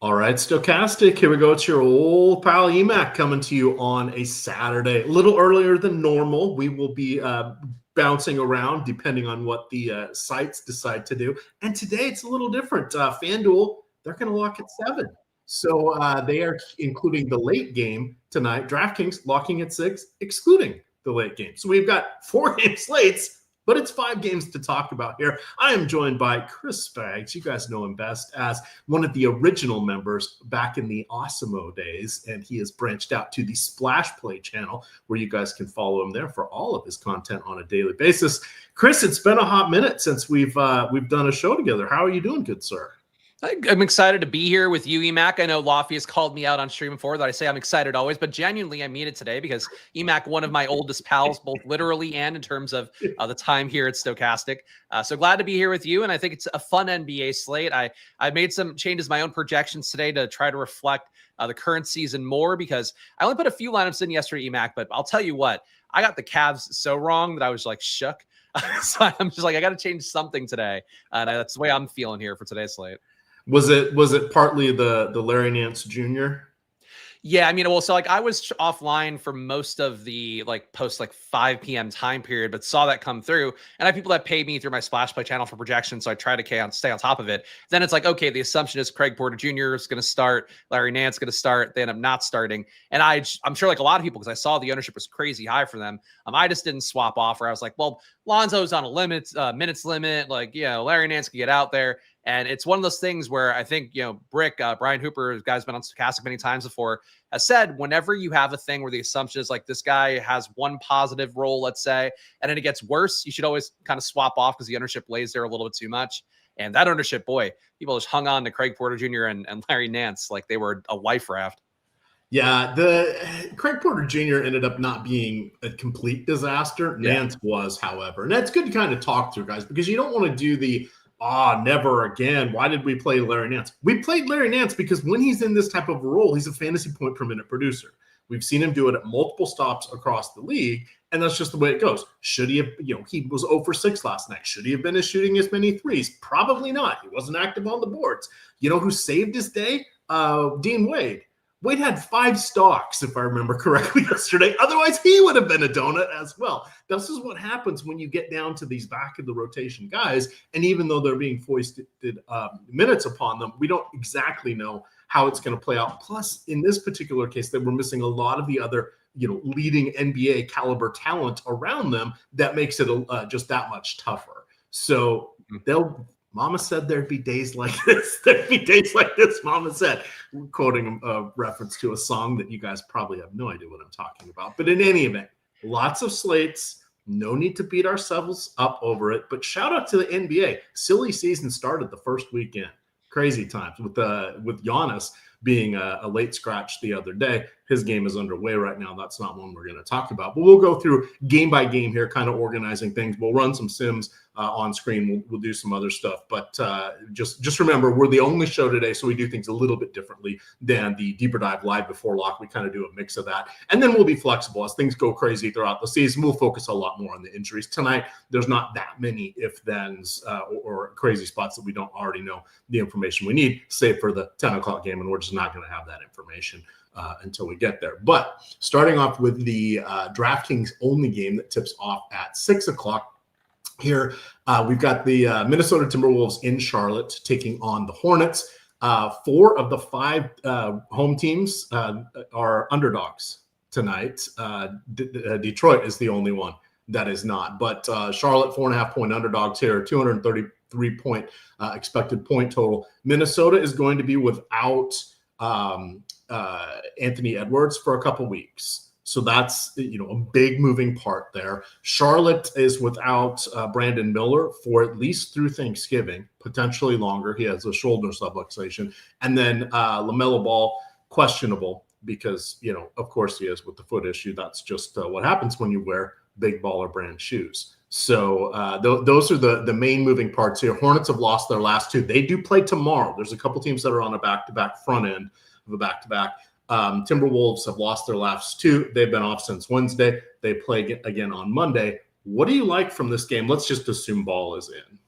All right, Stokastic, here we go. It's your old pal Emac coming to you on a Saturday, a little earlier than normal. We will be bouncing around depending on what the sites decide to do. And today it's a little different. FanDuel, they're going to lock at 7. So they are including the late game tonight. DraftKings locking at 6, excluding the late game. So we've got 4-game slates, but it's 5 games to talk about here. I am joined by Chris Spags. You guys know him best as one of the original members back in the Awesemo days, and he has branched out to the Splash Play channel, where you guys can follow him there for all of his content on a daily basis. Chris, it's been a hot minute since we've done a show together. How are you doing, good sir? I'm excited to be here with you, Emac. I know Lofty has called me out on stream before that I say I'm excited always, but genuinely I mean it today because Emac, one of my oldest pals, both literally and in terms of the time here at Stokastic. So glad to be here with you, and I think it's a fun NBA slate. I made some changes, my own projections today to try to reflect the current season more because I only put a few lineups in yesterday, Emac, but I'll tell you what, I got the Cavs so wrong that I was like shook. So I'm just like, I got to change something today, and that's the way I'm feeling here for today's slate. Was it partly the Larry Nance Jr.? Yeah, I mean, well, so like I was offline for most of the post 5 p.m. time period, but saw that come through. And I have people that pay me through my Splash Play channel for projections, so I try to stay on top of it. Then it's like, okay, the assumption is Craig Porter Jr. is going to start, Larry Nance going to start. They end up not starting, and I'm sure like a lot of people, because I saw the ownership was crazy high for them. I just didn't swap off. Where I was like, well, Lonzo's on a minutes limit. Larry Nance can get out there. And it's one of those things where I think, Brick, Brian Hooper, the guy's been on Stokastic many times before, has said whenever you have a thing where the assumption is like this guy has one positive role, let's say, and then it gets worse, you should always kind of swap off because the ownership lays there a little bit too much. And that ownership, boy, people just hung on to Craig Porter Jr. and Larry Nance like they were a life raft. Yeah, the Craig Porter Jr. ended up not being a complete disaster. Yeah. Nance was, however. And that's good to kind of talk through, guys, because you don't want to do the never again. Why did we play Larry Nance? We played Larry Nance because when he's in this type of role, he's a fantasy point per minute producer. We've seen him do it at multiple stops across the league, and that's just the way it goes. Should he have, he was 0 for 6 last night. Should he have been shooting as many threes? Probably not. He wasn't active on the boards. You know who saved his day? Dean Wade. Wade had 5 stocks, if I remember correctly, yesterday. Otherwise, he would have been a donut as well. This is what happens when you get down to these back of the rotation guys. And even though they're being foisted minutes upon them, we don't exactly know how it's going to play out. Plus, in this particular case, they were missing a lot of the other, leading NBA caliber talent around them that makes it just that much tougher. So Mama said there'd be days like this. There'd be days like this, Mama said, quoting a reference to a song that you guys probably have no idea what I'm talking about. But in any event, lots of slates. No need to beat ourselves up over it. But shout out to the NBA. Silly season started the first weekend. Crazy times with Giannis being a late scratch the other day. His game is underway right now. That's not one we're going to talk about. But we'll go through game by game here, kind of organizing things. We'll run some sims on screen. We'll do some other stuff. But just remember, we're the only show today, so we do things a little bit differently than the Deeper Dive Live Before Lock. We kind of do a mix of that. And then we'll be flexible. As things go crazy throughout the season, we'll focus a lot more on the injuries. Tonight, there's not that many if-thens or crazy spots that we don't already know the information we need, save for the 10 o'clock game, and we're just not going to have that information until we get there. But starting off with the DraftKings only game that tips off at 6 o'clock here, we've got the Minnesota Timberwolves in Charlotte taking on the Hornets. 4 of the 5 home teams are underdogs tonight. Detroit is the only one that is not. But Charlotte, 4.5-point underdogs here, 233-point expected point total. Minnesota is going to be without Anthony Edwards for a couple weeks. So that's, a big moving part there. Charlotte is without Brandon Miller for at least through Thanksgiving, potentially longer. He has a shoulder subluxation. And then LaMelo Ball, questionable because, of course he is with the foot issue. That's just what happens when you wear big baller brand shoes. So those are the main moving parts here. Hornets have lost their last 2. They do play tomorrow. There's a couple teams that are on a back-to-back front end of a back-to-back. Timberwolves have lost their last 2. They've been off since Wednesday. They play again on Monday. What do you like from this game? Let's just assume Ball is in.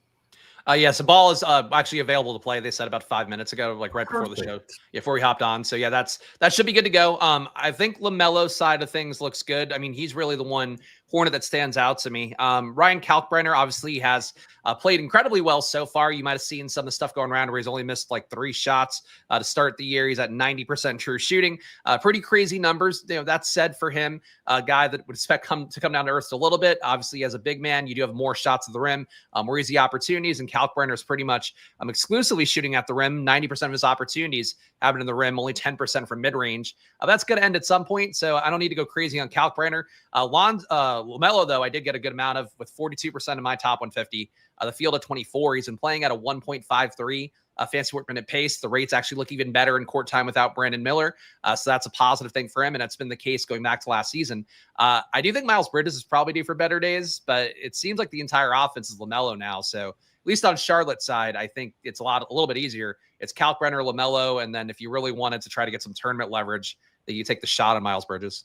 Yeah, so ball is actually available to play. They said about 5 minutes ago, like right before the show, before we hopped on. So yeah, that should be good to go. I think LaMelo's side of things looks good. I mean, he's really the one Hornet that stands out to me. Ryan Kalkbrenner obviously has played incredibly well so far. You might have seen some of the stuff going around where he's only missed like 3 shots to start the year. He's at 90% true shooting. Pretty crazy numbers. That said, for him, a guy that would expect to come down to earth a little bit. Obviously, as a big man, you do have more shots at the rim, more easy opportunities, and Kalkbrenner is pretty much exclusively shooting at the rim. 90% of his opportunities happen in the rim, only 10% from mid-range. That's going to end at some point, so I don't need to go crazy on Kalkbrenner. LaMelo, though, I did get a good amount of with 42% of my top 150. The field at 24. He's been playing at a 1.53 fantasy point per minute pace. The rates actually look even better in court time without Brandon Miller. So that's a positive thing for him, and that's been the case going back to last season. I do think Miles Bridges is probably due for better days, but it seems like the entire offense is LaMelo now. So at least on Charlotte's side, I think it's a little bit easier. It's Kalkbrenner, LaMelo, and then if you really wanted to try to get some tournament leverage, that you take the shot on Miles Bridges.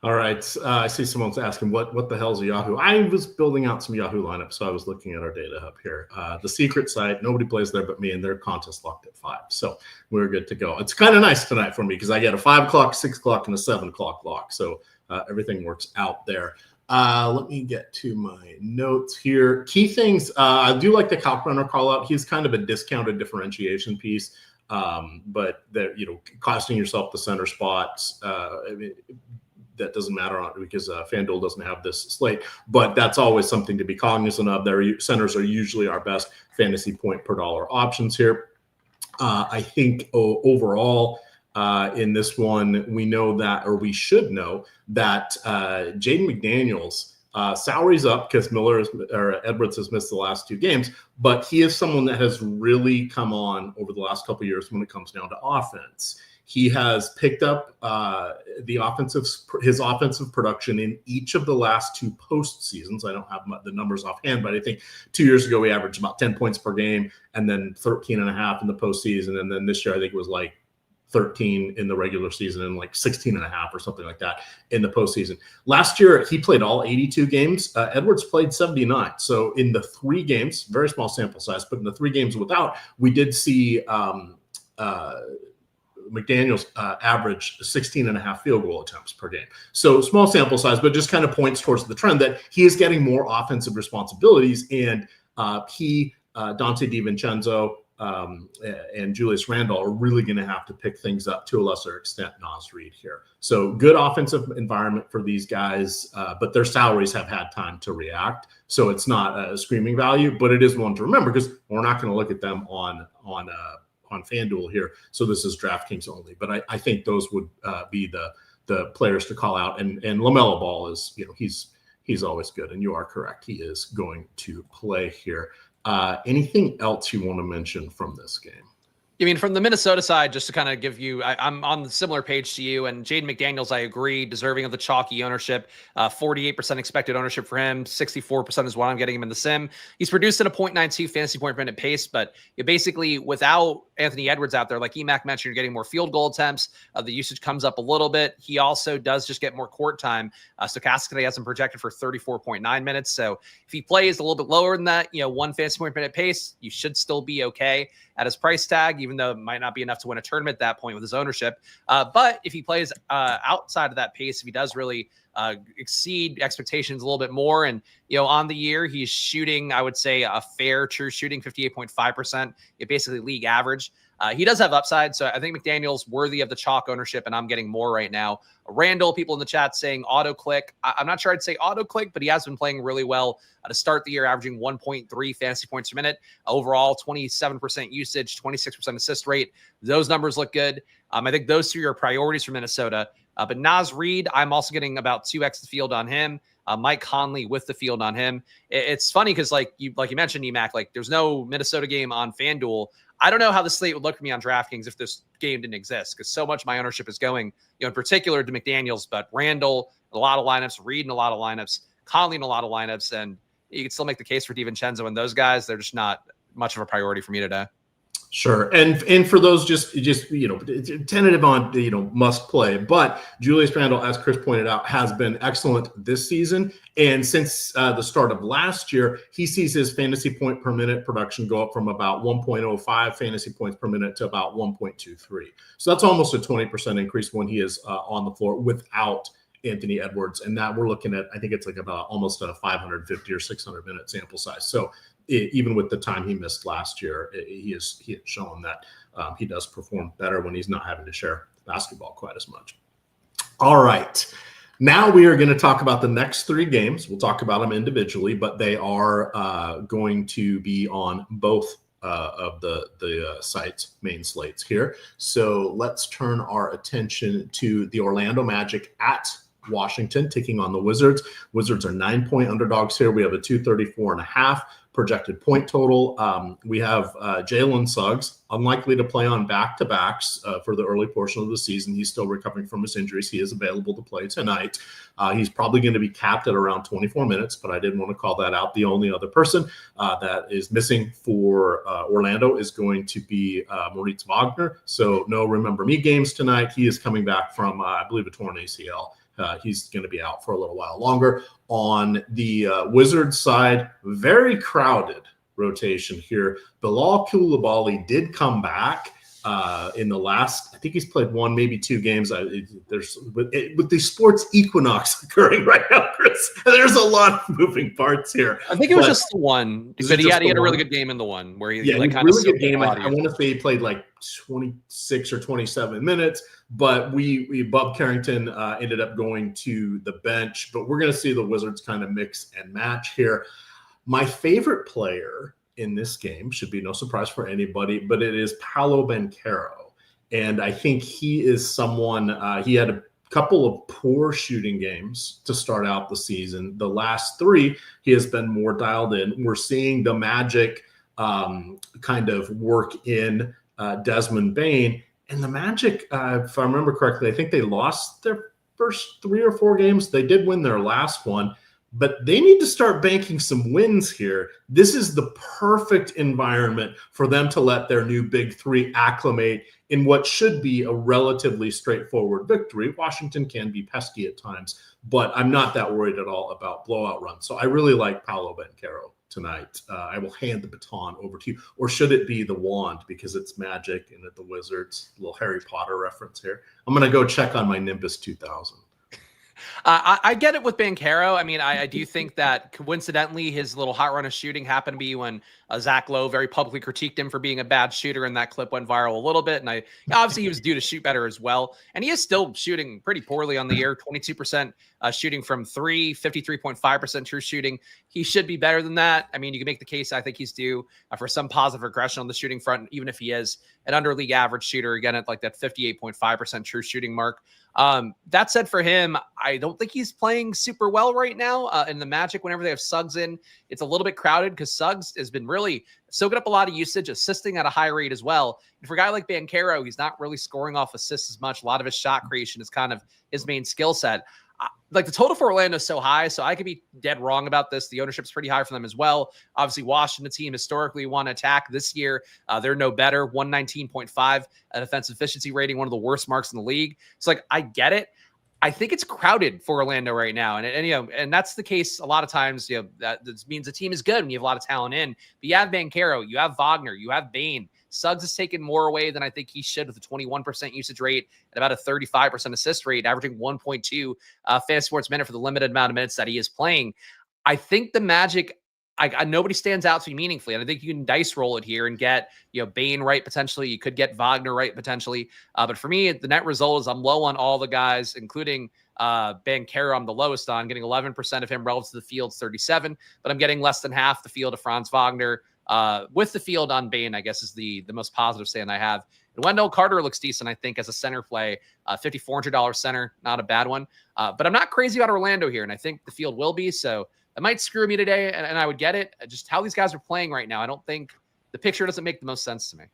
All right. I see someone's asking what the hell's a Yahoo? I was building out some Yahoo lineups, so I was looking at our data hub here. The secret site, nobody plays there but me, and their contest locked at 5. So we're good to go. It's kind of nice tonight for me because I get a 5 o'clock, 6 o'clock, and a 7 o'clock lock. So everything works out there. Let me get to my notes here. Key things. I do like the Kalkbrenner call out. He's kind of a discounted differentiation piece. But that, costing yourself the center spots, that doesn't matter because FanDuel doesn't have this slate, but that's always something to be cognizant of. Their centers are usually our best fantasy point per dollar options here. I think overall in this one, we know that, or we should know that Jaden McDaniels salary's up because Edwards has missed the last 2 games, but he is someone that has really come on over the last couple of years when it comes down to offense. He has picked up his offensive production in each of the last 2 postseasons. I don't have the numbers offhand, but I think 2 years ago we averaged about 10 points per game, and then 13.5 in the postseason, and then this year I think it was like 13 in the regular season and like 16.5 or something like that in the postseason. Last year he played all 82 games. Edwards played 79. So in the 3 games, very small sample size, but in the 3 games without, we did see McDaniels averaged 16.5 field goal attempts per game. So small sample size, but just kind of points towards the trend that he is getting more offensive responsibilities. And Dante DiVincenzo and Julius Randle are really going to have to pick things up to a lesser extent. Naz Reid here. So good offensive environment for these guys, but their salaries have had time to react. So it's not a screaming value, but it is one to remember because we're not going to look at them on FanDuel here. So this is DraftKings only, but I think those would be the players to call out. And LaMelo Ball is, he's always good. And you are correct. He is going to play here. Anything else you want to mention from this game? I mean, from the Minnesota side, just to kind of give you, I'm on the similar page to you, and Jaden McDaniels, I agree, deserving of the chalky ownership. 48% expected ownership for him. 64% is what I'm getting him in the sim. He's produced at a 0.92 fantasy point per minute pace, but basically without Anthony Edwards out there, like Emac mentioned, you're getting more field goal attempts. The usage comes up a little bit. He also does just get more court time. Stokastic today has him projected for 34.9 minutes. So if he plays a little bit lower than that, 1 fantasy point per minute pace, you should still be okay at his price tag, even though it might not be enough to win a tournament at that point with his ownership. But if he plays outside of that pace, if he does really exceed expectations a little bit more, and on the year he's shooting, I would say a fair true shooting 58.5%, basically league average. He does have upside, so I think McDaniel's worthy of the chalk ownership, and I'm getting more right now. Randall, people in the chat saying auto click. I'm not sure I'd say auto click, but he has been playing really well to start the year, averaging 1.3 fantasy points per minute. Overall, 27% usage, 26% assist rate. Those numbers look good. I think those 2 are priorities for Minnesota. But Naz Reid, I'm also getting about 2x the field on him. Mike Conley with the field on him. It's funny because like you mentioned, Emac, like there's no Minnesota game on FanDuel. I don't know how the slate would look for me on DraftKings if this game didn't exist, because so much of my ownership is going, in particular to McDaniels, but Randall, a lot of lineups, Reid in a lot of lineups, Conley in a lot of lineups, and you can still make the case for DiVincenzo and those guys. They're just not much of a priority for me today. Sure. And for those just tentative on must play, but Julius Randle, as Chris pointed out, has been excellent this season. And since the start of last year, he sees his fantasy point per minute production go up from about 1.05 fantasy points per minute to about 1.23. So that's almost a 20% increase when he is on the floor without Anthony Edwards. And that we're looking at, I think it's like about almost a 550 or 600 minute sample size. So even with the time he missed last year, he has shown that he does perform better when he's not having to share basketball quite as much. All right. Now we are going to talk about the next 3 games. We'll talk about them individually, but they are going to be on both of the site's main slates here. So let's turn our attention to the Orlando Magic at Washington, taking on the Wizards. Wizards are 9-point underdogs here. We have a 234.5 projected point total. We have Jalen Suggs, unlikely to play on back-to-backs for the early portion of the season. He's still recovering from his injuries. He is available to play tonight. He's probably going to be capped at around 24 minutes, but I didn't want to call that out. The only other person that is missing for Orlando is going to be Moritz Wagner. So no Remember Me games tonight. He is coming back from, I believe, a torn ACL. He's going to be out for a little while longer. On the Wizards side, very crowded rotation here. Bilal Coulibaly did come back in the last, I think he's played 1, maybe 2 games. There's with the sports equinox occurring right now, Chris, there's a lot of moving parts here. I think it was just the one, but he had a really good game in the one where he like kind really of good game. I want to say he played like 26 or 27 minutes, but Bob Carrington ended up going to the bench. But we're going to see the Wizards kind of mix and match here. My favorite player in this game should be no surprise for anybody, but it is Paolo Banchero. And I think he is someone, he had a couple of poor shooting games to start out the season. The last 3, he has been more dialed in. We're seeing the Magic kind of work in Desmond Bane. And the Magic, if I remember correctly, I think they lost their first 3 or 4 games. They did win their last one, but they need to start banking some wins here. This is the perfect environment for them to let their new big 3 acclimate in what should be a relatively straightforward victory. Washington can be pesky at times, but I'm not that worried at all about blowout runs. So I really like Paolo Banchero tonight. I will hand the baton over to you. Or should it be the wand because it's Magic and at the Wizards? A little Harry Potter reference here. I'm going to go check on my Nimbus 2000. I get it with Banchero. I mean, I do think that coincidentally his little hot run of shooting happened to be when Zach Lowe very publicly critiqued him for being a bad shooter, and that clip went viral a little bit. And obviously he was due to shoot better as well. And he is still shooting pretty poorly on the year, 22% shooting from 3, 53.5% true shooting. He should be better than that. I mean, you can make the case I think he's due for some positive regression on the shooting front, even if he is an under league average shooter, again, at like that 58.5% true shooting mark. That said, for him, I don't think he's playing super well right now. In the Magic, whenever they have Suggs in, it's a little bit crowded because Suggs has been really soaking up a lot of usage, assisting at a high rate as well. And for a guy like Banchero, he's not really scoring off assists as much. A lot of his shot creation is kind of his main skill set. Like the total for Orlando is so high, so I could be dead wrong about this. The ownership's pretty high for them as well. Obviously, Washington team historically won attack this year. They're no better, 119.5 an offensive efficiency rating, one of the worst marks in the league. So like, I get it. I think it's crowded for Orlando right now. And that's the case a lot of times, that means the team is good when you have a lot of talent in. But you have Banchero, you have Wagner, you have Bane. Suggs has taken more away than I think he should with a 21% usage rate and about a 35% assist rate, averaging 1.2 fantasy sports minute for the limited amount of minutes that he is playing. I think the Magic, nobody stands out to me meaningfully. And I think you can dice roll it here and get, Bane right potentially. You could get Wagner right potentially. But for me, the net result is I'm low on all the guys, including Banchero. I'm the lowest on, getting 11% of him relative to the field's 37, but I'm getting less than half the field of Franz Wagner. With the field on Bane, I guess is the most positive stand I have. And Wendell Carter looks decent, I think, as a center play. $5,400 center, not a bad one. But I'm not crazy about Orlando here, and I think the field will be. So that might screw me today, and I would get it. Just how these guys are playing right now, I don't think the picture doesn't make the most sense to me.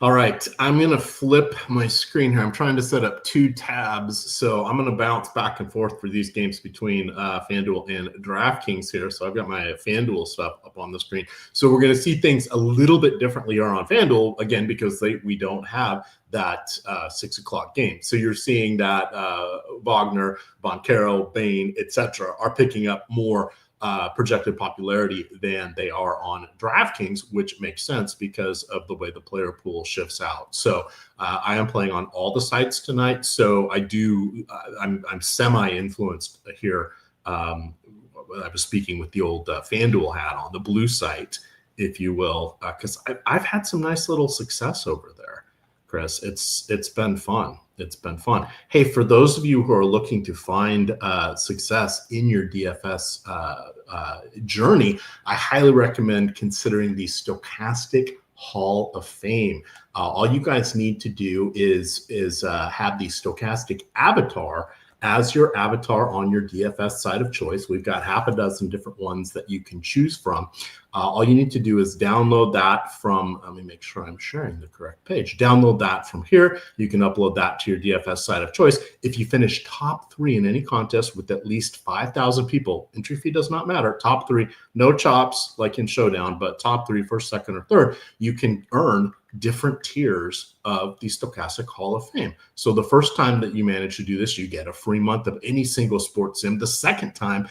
All right, I'm going to flip my screen here. I'm trying to set up 2 tabs, so I'm going to bounce back and forth for these games between FanDuel and DraftKings here. So I've got my FanDuel stuff up on the screen. So we're going to see things a little bit differently here on FanDuel, again, because we don't have that 6 o'clock game. So you're seeing that Wagner, Boncaro, Bain, etc. are picking up more projected popularity than they are on DraftKings, which makes sense because of the way the player pool shifts out. So I am playing on all the sites tonight. So I'm semi-influenced here. I was speaking with the old FanDuel hat on, the blue site, if you will, because I've had some nice little success over there, Chris. It's been fun. It's been fun. Hey, for those of you who are looking to find success in your DFS journey, I highly recommend considering the Stokastic Hall of Fame. All you guys need to do is have the Stokastic avatar as your avatar on your DFS site of choice. We've got half a dozen different ones that you can choose from. All you need to do is download that from, let me make sure I'm sharing the correct page. Download that from here. You can upload that to your DFS site of choice. If you finish top 3 in any contest with at least 5,000 people, entry fee does not matter. Top 3, no chops like in Showdown, but top 3, first, second, or third, you can earn different tiers of the Stokastic Hall of Fame. So the first time that you manage to do this, you get a free month of any single sports sim. The second time,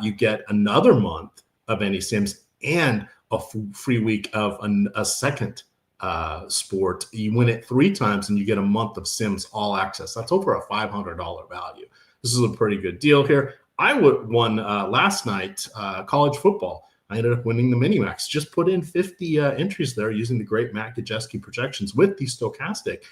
you get another month of any sims and a free week of a second sport. You win it 3 times and you get a month of sims all access. That's over a $500 value. This is a pretty good deal here. I won last night college football. I ended up winning the Minimax. Just put in 50 entries there using the great Matt Gajewski projections with the Stokastic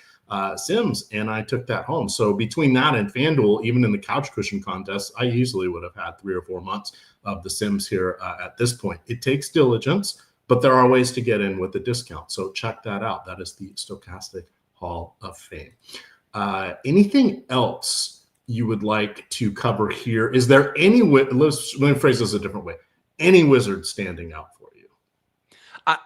sims, and I took that home. So between that and FanDuel, even in the couch cushion contest, I easily would have had 3 or 4 months of the sims here at this point. It takes diligence, but there are ways to get in with a discount. So check that out. That is the Stokastic Hall of Fame. Anything else you would like to cover here? Is there any way, let me phrase this a different way. Any wizard standing out for you?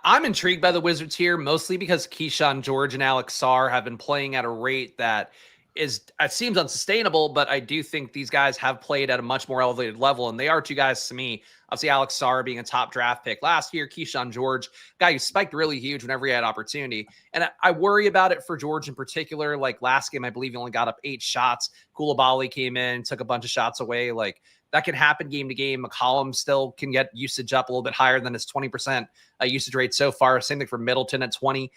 I'm intrigued by the Wizards here, mostly because Keyshawn George and Alex Sarr have been playing at a rate that it seems unsustainable, but I do think these guys have played at a much more elevated level, and they are 2 guys to me. Obviously, Alex Sarr being a top draft pick last year, Keyshawn George, guy who spiked really huge whenever he had opportunity. And I worry about it for George in particular. Like last game, I believe he only got up 8 shots. Koulibaly came in, took a bunch of shots away. Like, that can happen game to game. McCollum still can get usage up a little bit higher than his 20% usage rate so far. Same thing for Middleton at 20.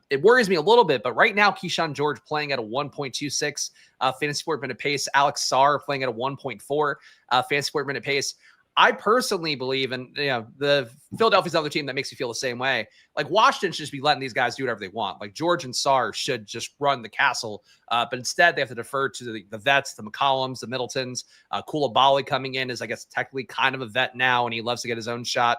It worries me a little bit, but right now, Keyshawn George playing at a 1.26 fantasy point minute pace. Alex Sarr playing at a 1.4 fantasy point minute pace. I personally believe, and the Philadelphia's another team that makes me feel the same way. Like Washington should just be letting these guys do whatever they want. Like George and Sarr should just run the castle, but instead they have to defer to the vets, the McCollums, the Middletons. Koulibaly coming in is, I guess, technically kind of a vet now, and he loves to get his own shot.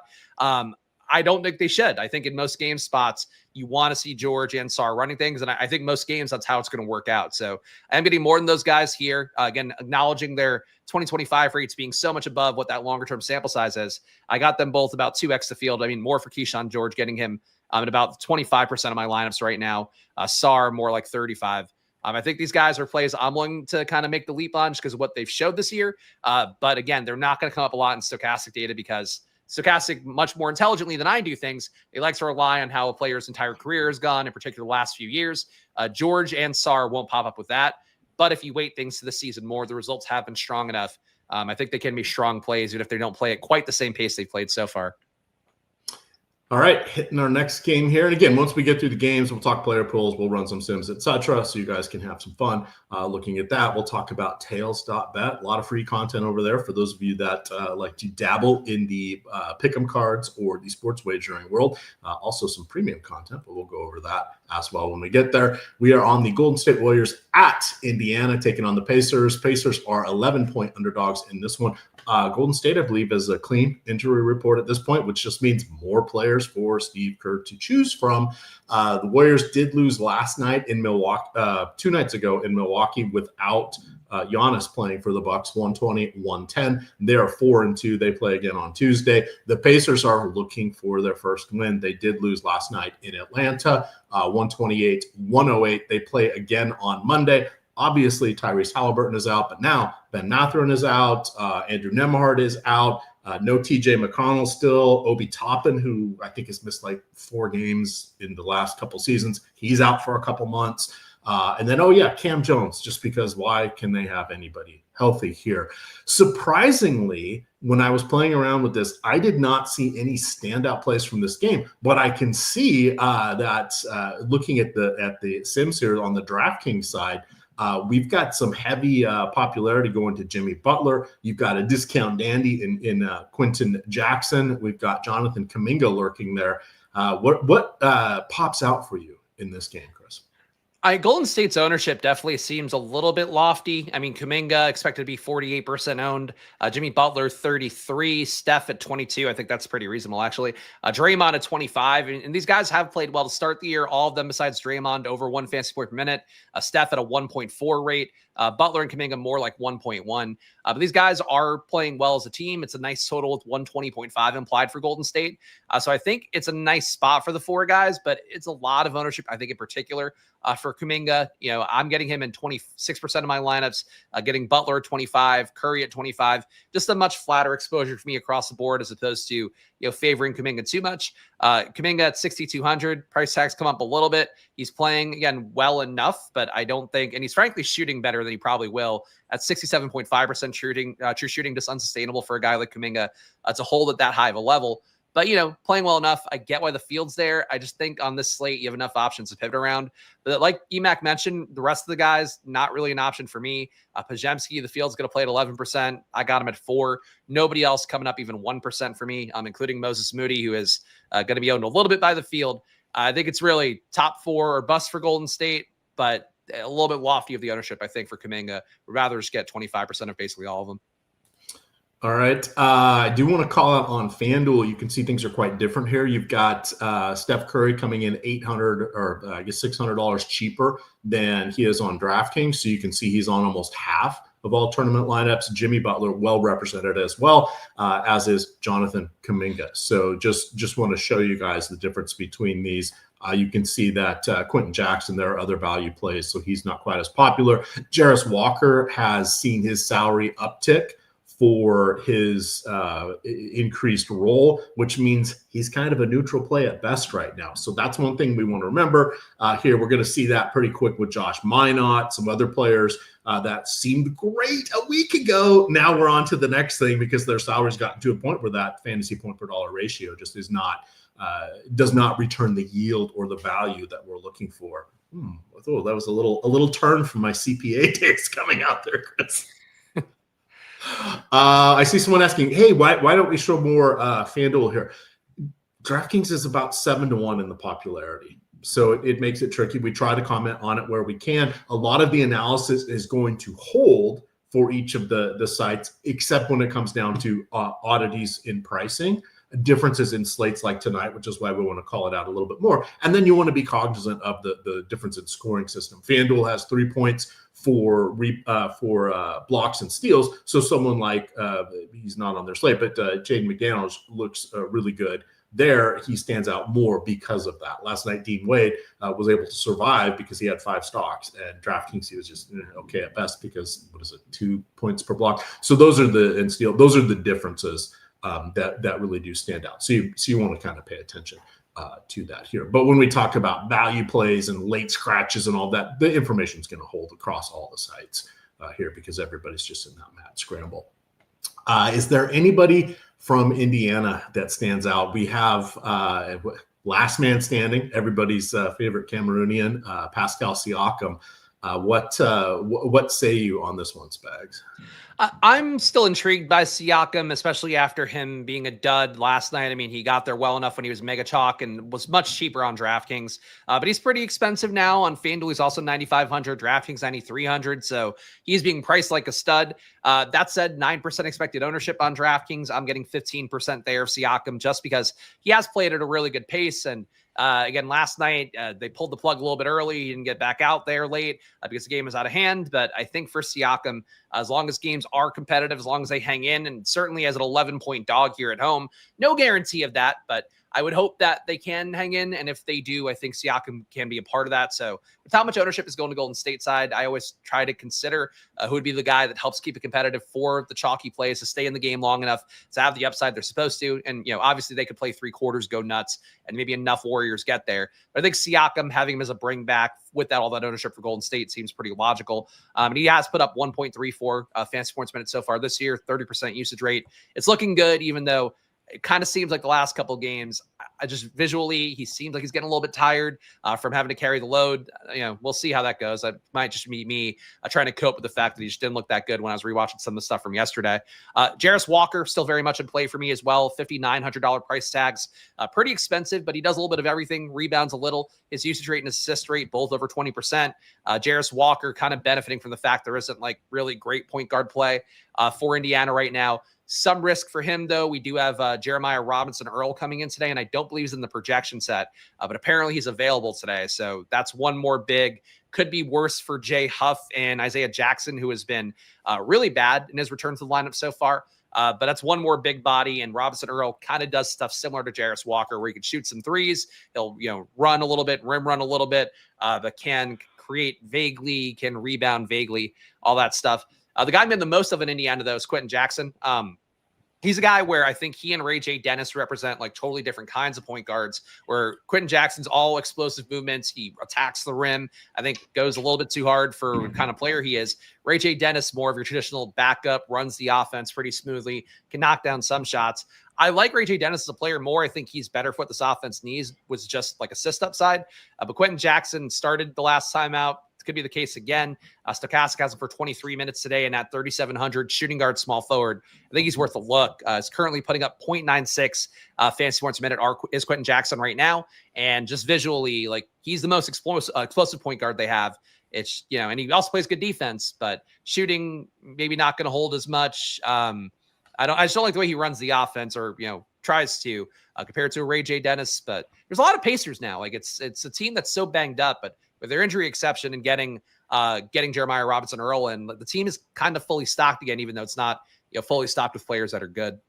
I don't think they should. I think in most game spots, you want to see George and Sarr running things. And I think most games, that's how it's going to work out. So I'm getting more than those guys here. Again, acknowledging their 2025 rates being so much above what that longer term sample size is. I got them both about 2x the field. I mean, more for Keyshawn George, getting him at about 25% of my lineups right now. Sarr more like 35. I think these guys are plays I'm willing to kind of make the leap on just because of what they've showed this year. But again, they're not going to come up a lot in Stokastic data because Stokastic, much more intelligently than I do things, they like to rely on how a player's entire career has gone, in particular the last few years. George and Sarr won't pop up with that. But if you weight things to the season more, the results have been strong enough. I think they can be strong plays, even if they don't play at quite the same pace they've played so far. All right, hitting our next game here. And again, once we get through the games, we'll talk player pools, we'll run some sims, etc. So you guys can have some fun looking at that. We'll talk about tails.bet. A lot of free content over there for those of you that like to dabble in the pick'em cards or the sports wagering world. Also some premium content, but we'll go over that as well when we get there. We are on the Golden State Warriors at Indiana, taking on the Pacers. Pacers are 11-point underdogs in this one. Golden State, I believe, is a clean injury report at this point, which just means more players for Steve Kerr to choose from. The Warriors did lose last night in Milwaukee, 2 nights ago in Milwaukee without Giannis playing for the Bucks, 120, 110. They are 4-2. They play again on Tuesday. The Pacers are looking for their first win. They did lose last night in Atlanta, 128, 108. They play again on Monday. Obviously, Tyrese Halliburton is out, but now Ben Mathurin is out. Andrew Nembhard is out. No TJ McConnell still. Obi Toppin, who I think has missed like 4 games in the last couple seasons, he's out for a couple months. And then, Cam Jones, just because why can they have anybody healthy here? Surprisingly, when I was playing around with this, I did not see any standout plays from this game, but I can see that looking at the Sims here on the DraftKings side, we've got some heavy popularity going to Jimmy Butler. You've got a discount dandy in Quentin Jackson. We've got Jonathan Kuminga lurking there. What pops out for you in this game, Chris? Golden State's ownership definitely seems a little bit lofty. I mean, Kuminga expected to be 48% owned. Jimmy Butler, 33. Steph at 22. I think that's pretty reasonable, actually. Draymond at 25. And these guys have played well to start the year. All of them besides Draymond over 1 fantasy point per minute. Steph at a 1.4 rate. Butler and Kuminga more like 1.1. But these guys are playing well as a team. It's a nice total with 120.5 implied for Golden State. So I think it's a nice spot for the 4 guys, but it's a lot of ownership, I think, in particular. For Kuminga, I'm getting him in 26% of my lineups, getting Butler at 25, Curry at 25, just a much flatter exposure for me across the board as opposed to, favoring Kuminga too much. Kuminga at 6,200, price tags come up a little bit. He's playing, again, well enough, but I don't think, and he's frankly shooting better than he probably will at 67.5% shooting, true shooting, just unsustainable for a guy like Kuminga to hold at that high of a level. But, playing well enough. I get why the field's there. I just think on this slate, you have enough options to pivot around. But like Emac mentioned, the rest of the guys, not really an option for me. Pajemski, the field's going to play at 11%. I got him at 4%. Nobody else coming up even 1% for me, including Moses Moody, who is going to be owned a little bit by the field. I think it's really top 4 or bust for Golden State, but a little bit lofty of the ownership, I think, for Kuminga. Would rather just get 25% of basically all of them. All right. I do want to call out on FanDuel. You can see things are quite different here. You've got Steph Curry coming in $800 or I guess $600 cheaper than he is on DraftKings. So you can see he's on almost half of all tournament lineups. Jimmy Butler well represented as well, as is Jonathan Kuminga. So just want to show you guys the difference between these. You can see that Quentin Jackson, there are other value plays, so he's not quite as popular. Jarris Walker has seen his salary uptick for his increased role, which means he's kind of a neutral play at best right now. So that's one thing we want to remember. Here, we're going to see that pretty quick with Josh Minott, some other players that seemed great a week ago. Now we're on to the next thing because their salaries gotten to a point where that fantasy point per dollar ratio just is not, does not return the yield or the value that we're looking for. Oh, that was a little turn from my CPA days coming out there, Chris. I see someone asking, hey, why don't we show more FanDuel here? DraftKings is about 7-1 in the popularity. So it makes it tricky. We try to comment on it where we can. A lot of the analysis is going to hold for each of the sites, except when it comes down to oddities in pricing, differences in slates like tonight, which is why we want to call it out a little bit more. And then you want to be cognizant of the difference in scoring system. FanDuel has 3 points for blocks and steals. So someone like, he's not on their slate, but Jaden McDaniels looks really good there. He stands out more because of that. Last night, Dean Wade was able to survive because he had 5 stocks, and DraftKings he was just okay at best because 2 points per block. So those are the differences that really do stand out. So you want to kind of pay attention to that here. But when we talk about value plays and late scratches and all that, the information is going to hold across all the sites here because everybody's just in that mad scramble. Is there anybody from Indiana that stands out? We have last man standing, everybody's favorite Cameroonian, Pascal Siakam. What say you on this one, Spags? I'm still intrigued by Siakam, especially after him being a dud last night. I mean, he got there well enough when he was mega chalk and was much cheaper on DraftKings, but he's pretty expensive now on FanDuel. He's also 9,500, DraftKings 9,300. So he's being priced like a stud. That said, 9% expected ownership on DraftKings. I'm getting 15% there of Siakam just because he has played at a really good pace. And Again, last night, they pulled the plug a little bit early. He didn't get back out there late because the game was out of hand. But I think for Siakam, as long as games are competitive, as long as they hang in, and certainly as an 11-point dog here at home, no guarantee of that, but I would hope that they can hang in. And if they do, I think Siakam can be a part of that. So with how much ownership is going to Golden State side, I always try to consider who would be the guy that helps keep it competitive for the chalky plays to stay in the game long enough to have the upside they're supposed to. And, obviously they could play 3 quarters, go nuts, and maybe enough Warriors get there. But I think Siakam, having him as a bring back with that, all that ownership for Golden State seems pretty logical. And he has put up 1.34 fantasy points minutes so far this year, 30% usage rate. It's looking good, even though it kind of seems like the last couple of games, I just visually, he seems like he's getting a little bit tired from having to carry the load. We'll see how that goes. That might just be me trying to cope with the fact that he just didn't look that good when I was rewatching some of the stuff from yesterday. Jarris Walker, still very much in play for me as well. $5,900 price tags. Pretty expensive, but he does a little bit of everything. Rebounds a little. His usage rate and assist rate, both over 20%. Jarris Walker kind of benefiting from the fact there isn't like really great point guard play for Indiana right now. Some risk for him, though. We do have Jeremiah Robinson Earl coming in today, and I don't believe he's in the projection set, but apparently he's available today. So that's one more big. Could be worse for Jay Huff and Isaiah Jackson, who has been really bad in his return to the lineup so far. But that's one more big body, and Robinson Earl kind of does stuff similar to Jarris Walker, where he can shoot some threes. He'll run a little bit, rim run a little bit, but can create vaguely, can rebound vaguely, all that stuff. The guy made the most of in Indiana, though, is Quentin Jackson. He's a guy where I think he and Ray J. Dennis represent like totally different kinds of point guards, where Quentin Jackson's all explosive movements. He attacks the rim. I think goes a little bit too hard for the kind of player he is. Ray J. Dennis, more of your traditional backup, runs the offense pretty smoothly, can knock down some shots. I like Ray J. Dennis as a player more. I think he's better for what this offense needs, was just like assist upside. But Quentin Jackson started the last time out. Could be the case again. Stokastic has him for 23 minutes today, and at 3,700 shooting guard, small forward. I think he's worth a look. He's currently putting up 0.96 fantasy points a minute. Is Quentin Jackson right now, and just visually, like he's the most explosive point guard they have. It's and he also plays good defense, but shooting maybe not going to hold as much. I just don't like the way he runs the offense, or tries to compared to a Ray J. Dennis. But there's a lot of Pacers now. Like it's a team that's so banged up, but with their injury exception and getting Jeremiah Robinson Earl, and the team is kind of fully stocked again, even though it's not fully stocked with players that are good.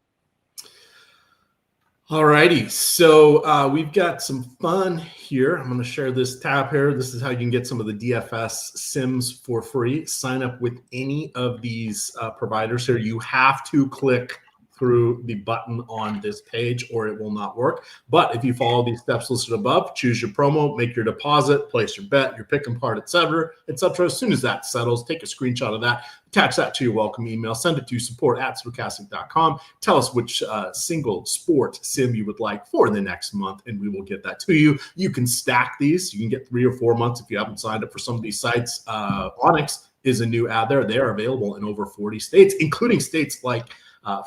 All righty, so we've got some fun here. I'm going to share this tab here. This is how you can get some of the DFS sims for free. Sign up with any of these providers here. You have to click through the button on this page or it will not work. But if you follow these steps listed above, choose your promo, make your deposit, place your bet, your pick and part, etc. As soon as that settles, take a screenshot of that, attach that to your welcome email, send it to support@stokastic.com. Tell us which single sport sim you would like for the next month, and we will get that to you. You can stack these. You can get 3 or 4 months if you haven't signed up for some of these sites. Onyx is a new ad there. They are available in over 40 states, including states like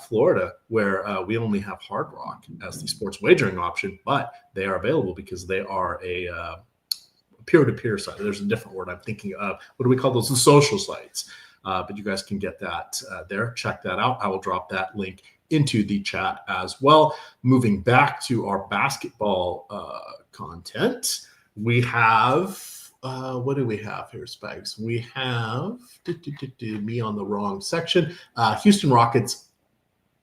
Florida, where we only have Hard Rock as the sports wagering option, but they are available because they are a peer-to-peer site. There's a different word I'm thinking of. What do we call those? The social sites. But you guys can get that there. Check that out. I will drop that link into the chat as well. Moving back to our basketball content, we have what do we have here, Spags? We have me on the wrong section. Houston Rockets.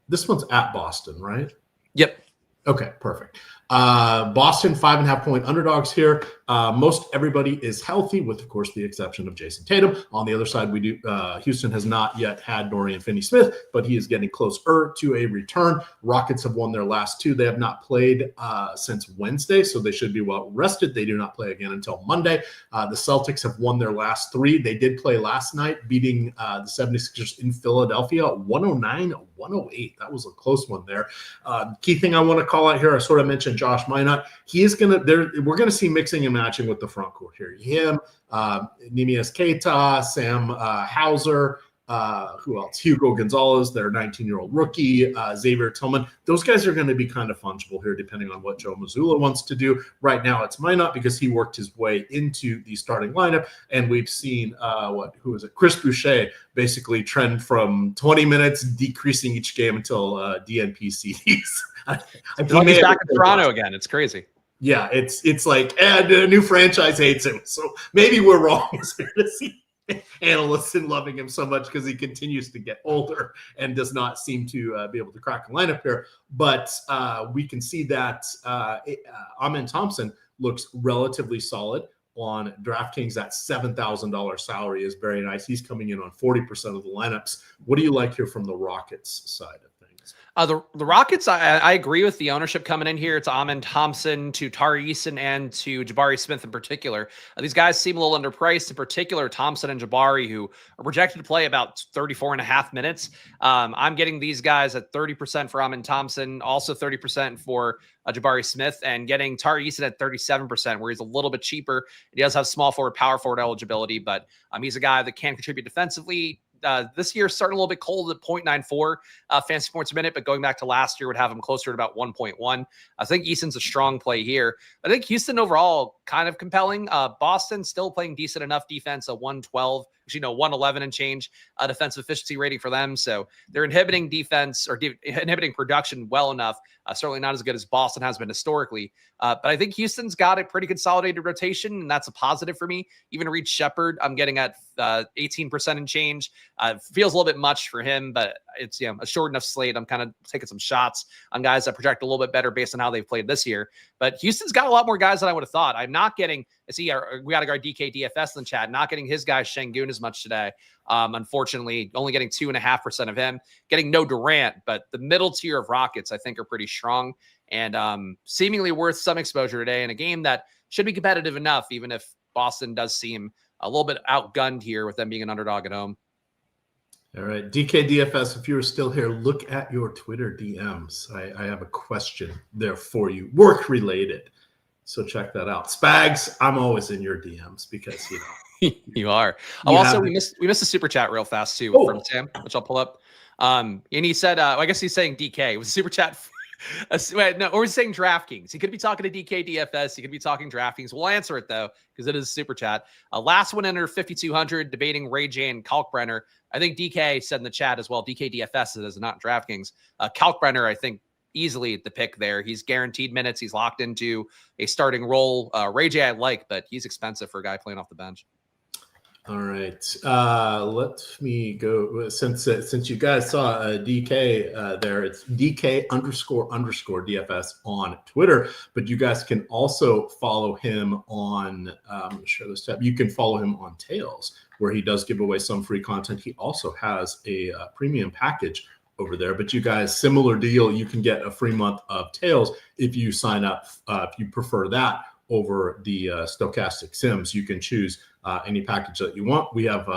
This one's at Boston, right? Yep. Okay, perfect. Boston 5.5-point underdogs here. Most everybody is healthy, with of course the exception of Jason Tatum. On the other side, we do. Houston has not yet had Dorian Finney-Smith, but he is getting closer to a return. Rockets have won their last 2. They have not played since Wednesday, so they should be well rested. They do not play again until Monday. The Celtics have won their last 3. They did play last night, beating the 76ers in Philadelphia, 109-108. That was a close one there. Key thing I want to call out here, I sort of mentioned Josh Minot. He is going to. We're going to see mixing and matching with the front court here. Him, Nemias Keita, Sam Hauser, who else? Hugo Gonzalez, their 19-year-old rookie, Xavier Tillman. Those guys are going to be kind of fungible here, depending on what Joe Mazzulla wants to do. Right now, it's Minot because he worked his way into the starting lineup, and we've seen who is it? Chris Boucher basically trend from 20 minutes, decreasing each game until DNP CDs. He's back in Toronto again. It's crazy. Yeah, it's like a new franchise hates him. So maybe we're wrong as fantasy analysts in loving him so much because he continues to get older and does not seem to be able to crack a lineup here. But we can see that Amen Thompson looks relatively solid on DraftKings. That $7,000 salary is very nice. He's coming in on 40% of the lineups. What do you like here from the Rockets side of things? The Rockets, I agree with the ownership coming in here. It's Amen Thompson to Tari Eason and to Jabari Smith in particular. These guys seem a little underpriced, in particular Thompson and Jabari, who are projected to play about 34 and a half minutes. I'm getting these guys at 30% for Amen Thompson, also 30% for Jabari Smith, and getting Tari Eason at 37%, where he's a little bit cheaper. He does have small forward, power forward eligibility, but he's a guy that can contribute defensively. This year starting a little bit cold at 0.94 fantasy points a minute, but going back to last year would have him closer to about 1.1. I think Eason's a strong play here. I think Houston overall kind of compelling. Boston still playing decent enough defense, a 112, 111 and change defensive efficiency rating for them. So they're inhibiting defense or inhibiting production well enough. Certainly not as good as Boston has been historically. But I think Houston's got a pretty consolidated rotation, and that's a positive for me. Even Reed Shepherd, I'm getting at 18% and change. Feels a little bit much for him, but it's a short enough slate. I'm kind of taking some shots on guys that project a little bit better based on how they've played this year. But Houston's got a lot more guys than I would have thought. I'm not getting, we got a guy DK DFS in the chat, not getting his guy Şengün as much today. Unfortunately, only getting 2.5% of him, getting no Durant, but the middle tier of Rockets, I think, are pretty strong and seemingly worth some exposure today in a game that should be competitive enough, even if Boston does seem a little bit outgunned here with them being an underdog at home. All right, DK DFS, if you're still here, look at your Twitter DMs. I have a question there for you, work related. So check that out. Spags, I'm always in your DMs because, you are. Also, we missed a super chat real fast too from Sam, which I'll pull up. And he said, I guess he's saying DK. It was a super chat. Or he's saying DraftKings. He could be talking to DK DFS. He could be talking DraftKings. We'll answer it though, because it is a super chat. Last one under 5,200, debating Ray J and Kalkbrenner. I think DK said in the chat as well, DK DFS is not DraftKings. Kalkbrenner, I think, easily the pick there. He's guaranteed minutes. He's locked into a starting role. Ray J I like, but he's expensive for a guy playing off the bench. All right. Let me go. Since you guys saw DK there, it's DK__ DFS on Twitter. But you guys can also follow him on, I'm going to share this tab. You can follow him on Tails, where he does give away some free content. He also has a premium package over there. But you guys, similar deal. You can get a free month of Tails if you sign up. If you prefer that over the Stokastic Sims, you can choose any package that you want. We have,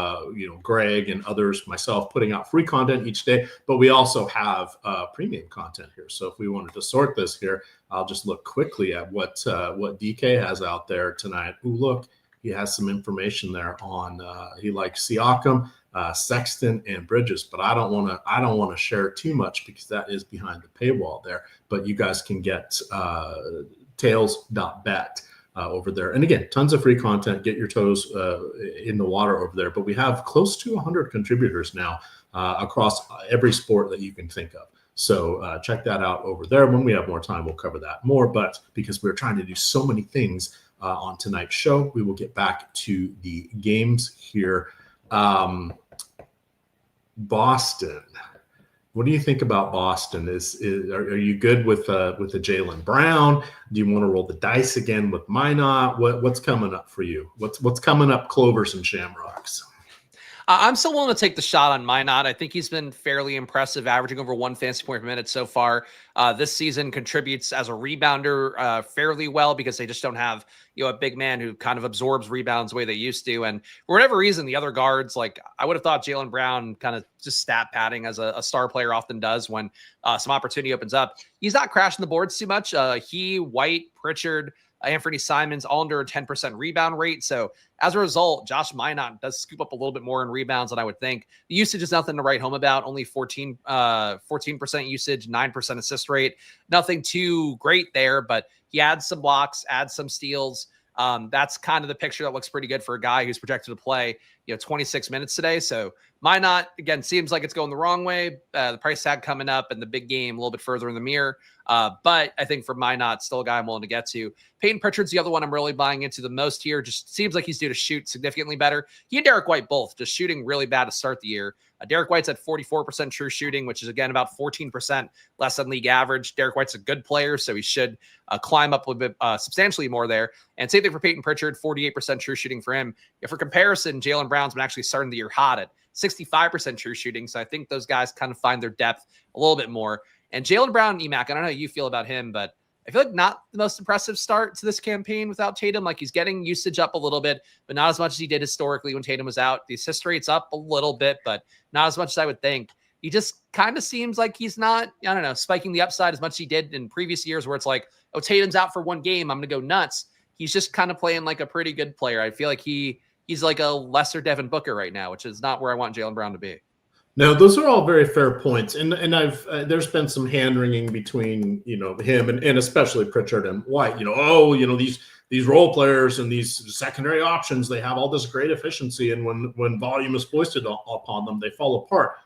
Greg and others, myself, putting out free content each day, but we also have premium content here. So if we wanted to sort this here, I'll just look quickly at what DK has out there tonight. Ooh, look, he has some information there on he likes Siakam, Sexton, and Bridges, but I don't want to share too much because that is behind the paywall there. But you guys can get tails.bet over there. And again, tons of free content. Get your toes in the water over there. But we have close to 100 contributors now across every sport that you can think of. So check that out over there. When we have more time, we'll cover that more. But because we're trying to do so many things on tonight's show, we will get back to the games here. Boston. What do you think about Boston? Are you good with a Jaylen Brown? Do you want to roll the dice again with Minot? What's coming up for you? What's coming up, Clovers and Shamrocks? I'm still willing to take the shot on Minot. I think he's been fairly impressive, averaging over 1 fantasy point per minute so far. This season contributes as a rebounder fairly well because they just don't have a big man who kind of absorbs rebounds the way they used to. And for whatever reason, the other guards, like I would have thought Jaylen Brown kind of just stat padding as a star player often does when some opportunity opens up. He's not crashing the boards too much. He, White, Pritchard, Anthony Simons, all under a 10% rebound rate. So as a result, Josh Minot does scoop up a little bit more in rebounds than I would think. The usage is nothing to write home about. Only 14% usage, 9% assist rate. Nothing too great there, but he adds some blocks, adds some steals. That's kind of the picture that looks pretty good for a guy who's projected to play 26 minutes today. So Minot, again, seems like it's going the wrong way. The price tag coming up and the big game a little bit further in the mirror. But I think for Minot, still a guy I'm willing to get to. Peyton Pritchard's the other one I'm really buying into the most here. Just seems like he's due to shoot significantly better. He and Derek White both just shooting really bad to start the year. Derek White's at 44% true shooting, which is, again, about 14% less than league average. Derek White's a good player, so he should climb up a little bit substantially more there. And same thing for Peyton Pritchard, 48% true shooting for him. For comparison, Jaylen Brown's been actually starting the year hot at 65% true shooting, so I think those guys kind of find their depth a little bit more. And Jaylen Brown, Emac, I don't know how you feel about him, but I feel like not the most impressive start to this campaign without Tatum. Like, he's getting usage up a little bit, but not as much as he did historically when Tatum was out. The assist rate's up a little bit, but not as much as I would think. He just kind of seems like he's not, I don't know, spiking the upside as much as he did in previous years where it's like, oh, Tatum's out for one game, I'm going to go nuts. He's just kind of playing like a pretty good player. I feel like he's like a lesser Devin Booker right now, which is not where I want Jaylen Brown to be. No, those are all very fair points, and I've there's been some hand wringing between him and especially Pritchard and White. These role players and these secondary options, they have all this great efficiency, and when volume is foisted upon them, they fall apart.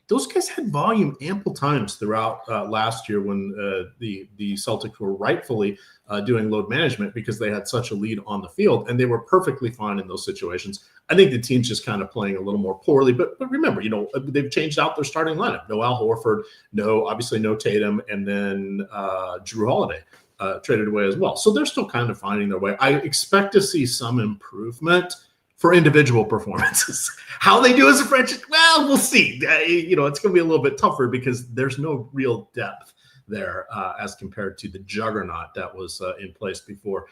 Those guys had volume ample times throughout last year when the Celtics were rightfully doing load management because they had such a lead on the field, and they were perfectly fine in those situations. I think the team's just kind of playing a little more poorly, but remember, they've changed out their starting lineup. No Al Horford, obviously no Tatum, and then Drew Holiday traded away as well. So they're still kind of finding their way. I expect to see some improvement for individual performances. How they do as a franchise, well, we'll see. It's going to be a little bit tougher because there's no real depth there as compared to the juggernaut that was in place before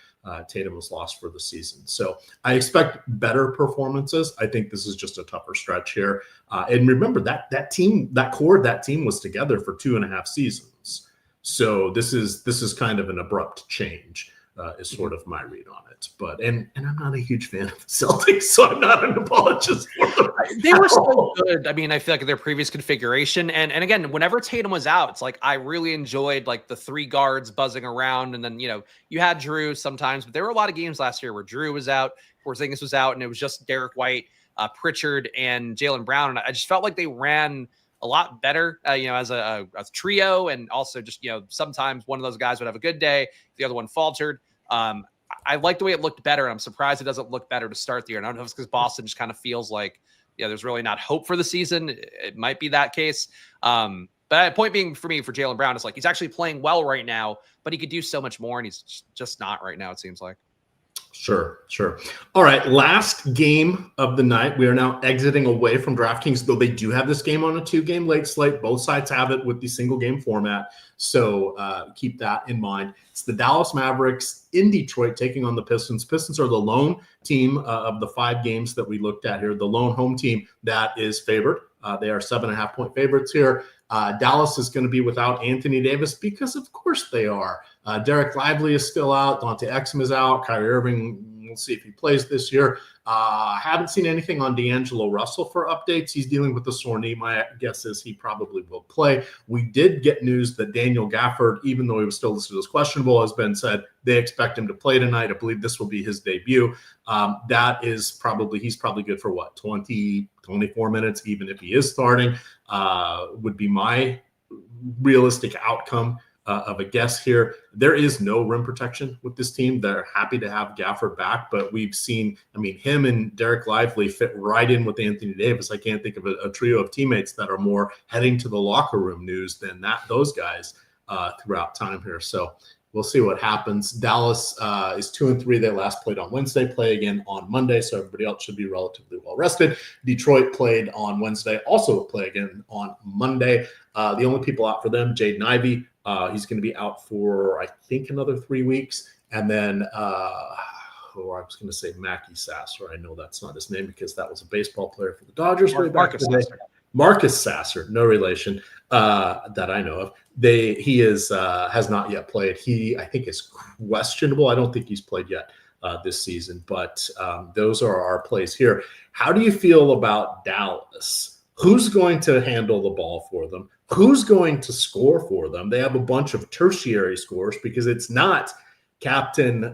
Tatum was lost for the season. So I expect better performances. I think this is just a tougher stretch here. And remember that core of that team was together for 2.5 seasons. So this is kind of an abrupt change. Is sort of my read on it, but and I'm not a huge fan of the Celtics, so I'm not an apologist for them. They were so good. I mean, I feel like their previous configuration, and again, whenever Tatum was out, it's like I really enjoyed like the 3 guards buzzing around, and then you had Drew sometimes, but there were a lot of games last year where Drew was out, Porzingis was out, and it was just Derek White, Pritchard, and Jaylen Brown, and I just felt like they ran a lot better, as a trio, and also just sometimes one of those guys would have a good day, the other one faltered. I like the way it looked better, and I'm surprised it doesn't look better to start the year. And I don't know if it's because Boston just kind of feels like, there's really not hope for the season. It might be that case. But point being for me, for Jaylen Brown, is like he's actually playing well right now, but he could do so much more, and he's just not right now, it seems like. Sure. All right, last game of the night. We are now exiting away from DraftKings, though they do have this game on a 2-game late slate. Both sides have it with the single game format, so keep that in mind. It's the Dallas Mavericks in Detroit taking on the Pistons. Pistons are the lone team of the 5 games that we looked at here, the lone home team that is favored. They are 7.5-point favorites here. Dallas is going to be without Anthony Davis because, of course, they are. Derek Lively is still out. Dante Exum is out. Kyrie Irving, we'll see if he plays this year. Haven't seen anything on D'Angelo Russell for updates. He's dealing with a sore knee. My guess is he probably will play. We did get news that Daniel Gafford, even though he was still listed as questionable, has been said they expect him to play tonight. I believe this will be his debut. He's probably good for 24 minutes, even if he is starting, would be my realistic outcome of a guess here. There is no rim protection with this team. They're happy to have Gafford back, but we've seen, him and Derek Lively fit right in with Anthony Davis. I can't think of a trio of teammates that are more heading to the locker room news than those guys throughout time here. So we'll see what happens. Dallas is 2-3. They last played on Wednesday, play again on Monday, so everybody else should be relatively well rested. Detroit played on Wednesday, also play again on Monday. The only people out for them, Jaden Ivey, he's going to be out for, I think, another 3 weeks. And then, I was going to say Mackie Sasser. I know that's not his name because that was a baseball player for the Dodgers way back in the day. Marcus Sasser, no relation that I know of. He has not yet played. He, I think, is questionable. I don't think he's played yet this season, but those are our plays here. How do you feel about Dallas? Who's going to handle the ball for them? Who's going to score for them? They have a bunch of tertiary scores because it's not Captain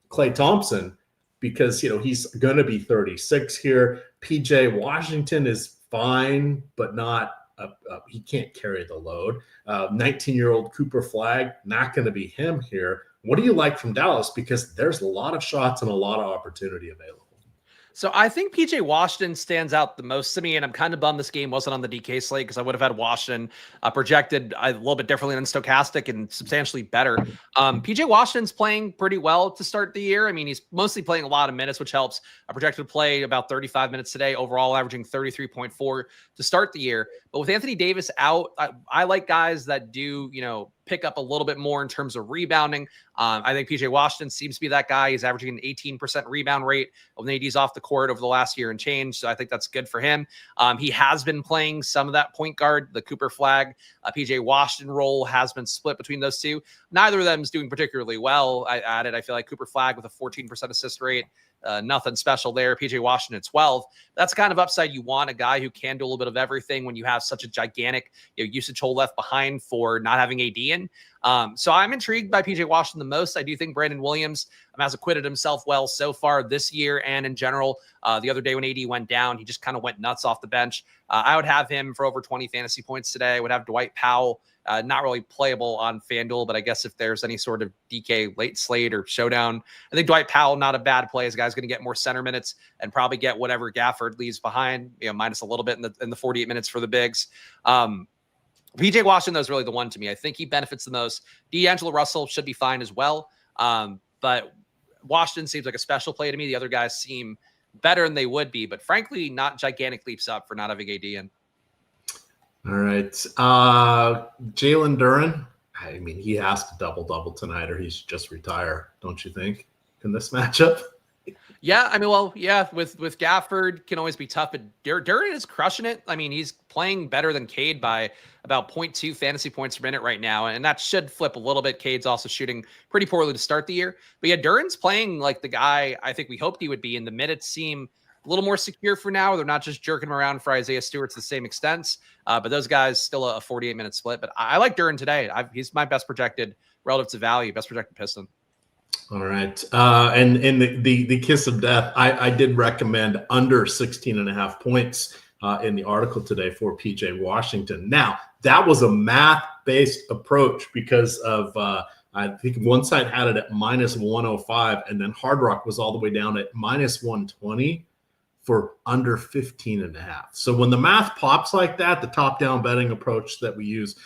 Klay Thompson because, he's going to be 36 here. PJ Washington is fine, but not he can't carry the load. 19-year-old Cooper Flag, not going to be him here. What do you like from Dallas? Because there's a lot of shots and a lot of opportunity available. So I think PJ Washington stands out the most to me, and I'm kind of bummed this game wasn't on the DK slate because I would have had Washington projected a little bit differently than Stokastic and substantially better. PJ Washington's playing pretty well to start the year. I mean, he's mostly playing a lot of minutes, which helps. I projected to play about 35 minutes today, overall averaging 33.4 to start the year. But with Anthony Davis out, I like guys that do, pick up a little bit more in terms of rebounding. I think PJ Washington seems to be that guy. He's averaging an 18% rebound rate when AD's off the court over the last year and change. So I think that's good for him. He has been playing some of that point guard, the Cooper Flag, PJ Washington role has been split between those two. Neither of them is doing particularly well at it. I feel like Cooper Flag with a 14% assist rate, nothing special there. PJ Washington at 12. That's the kind of upside you want, a guy who can do a little bit of everything when you have such a gigantic usage hole left behind for not having AD in. So I'm intrigued by PJ Washington the most. I do think Brandon Williams has acquitted himself well so far this year and in general. The other day when AD went down, he just kind of went nuts off the bench. I would have him for over 20 fantasy points today. I would have Dwight Powell, not really playable on FanDuel, but I guess if there's any sort of DK late slate or showdown, I think Dwight Powell, not a bad play. This guy's going to get more center minutes and probably get whatever Gafford leaves behind, minus a little bit in the 48 minutes for the bigs. PJ Washington, though, is really the one to me. I think he benefits the most. D'Angelo Russell should be fine as well. But Washington seems like a special play to me. The other guys seem better than they would be, but frankly, not gigantic leaps up for not having AD in. All right. Jalen Duren, I mean, he has to double-double tonight or he's just retire, don't you think, in this matchup? Yeah, I mean, well, yeah, with Gafford can always be tough, but Duren is crushing it. I mean, he's playing better than Cade by about 0.2 fantasy points per minute right now, and that should flip a little bit. Cade's also shooting pretty poorly to start the year. But yeah, Duren's playing like the guy I think we hoped he would be, and the minutes seem a little more secure for now. They're not just jerking him around for Isaiah Stewart to the same extent, but those guys still a 48-minute split. But I like Duren today. He's my best projected relative to value, best projected Piston. All right. And in the kiss of death, I did recommend under 16.5 points in the article today for PJ Washington. Now, that was a math-based approach because of I think one side had it at minus 105, and then Hard Rock was all the way down at minus 120 for under 15.5. So when the math pops like that, the top-down betting approach that we use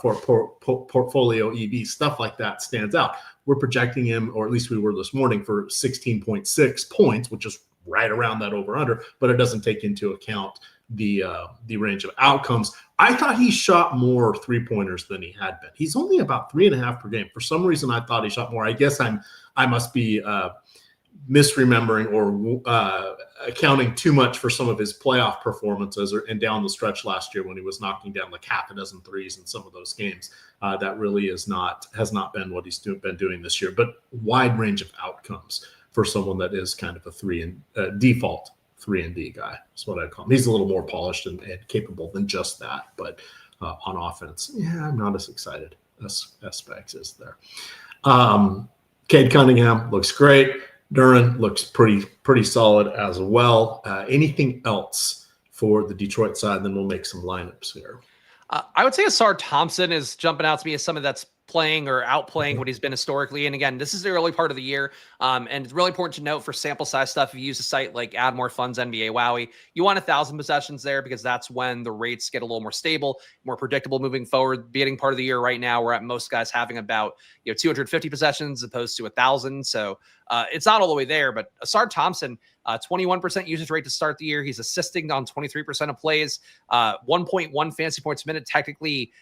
for portfolio EV, stuff like that stands out. We're projecting him, or at least we were this morning, for 16.6 points, which is right around that over-under, but it doesn't take into account the range of outcomes. I thought he shot more three-pointers than he had been. He's only about 3.5 per game. For some reason, I thought he shot more. I guess I must be misremembering or accounting too much for some of his playoff performances and down the stretch last year when he was knocking down like half a dozen threes in some of those games. That really has not been what he's been doing this year, but wide range of outcomes for someone that is kind of a default 3-and-D guy. That's what I call him. He's a little more polished and capable than just that, but on offense, yeah, I'm not as excited as Spags is there. Cade Cunningham looks great. Duren looks pretty solid as well. Anything else for the Detroit side? Then we'll make some lineups here. I would say Asar Thompson is jumping out to me as someone that's playing or outplaying what he's been historically. And again, this is the early part of the year. And it's really important to note for sample size stuff, if you use a site like Add More Funds NBA Wowie, you want 1,000 possessions there because that's when the rates get a little more stable, more predictable moving forward. Beginning part of the year right now, we're at most guys having about 250 possessions as opposed to 1,000. So it's not all the way there, but Asar Thompson, 21% usage rate to start the year. He's assisting on 23% of plays, 1.1 fantasy points a minute, technically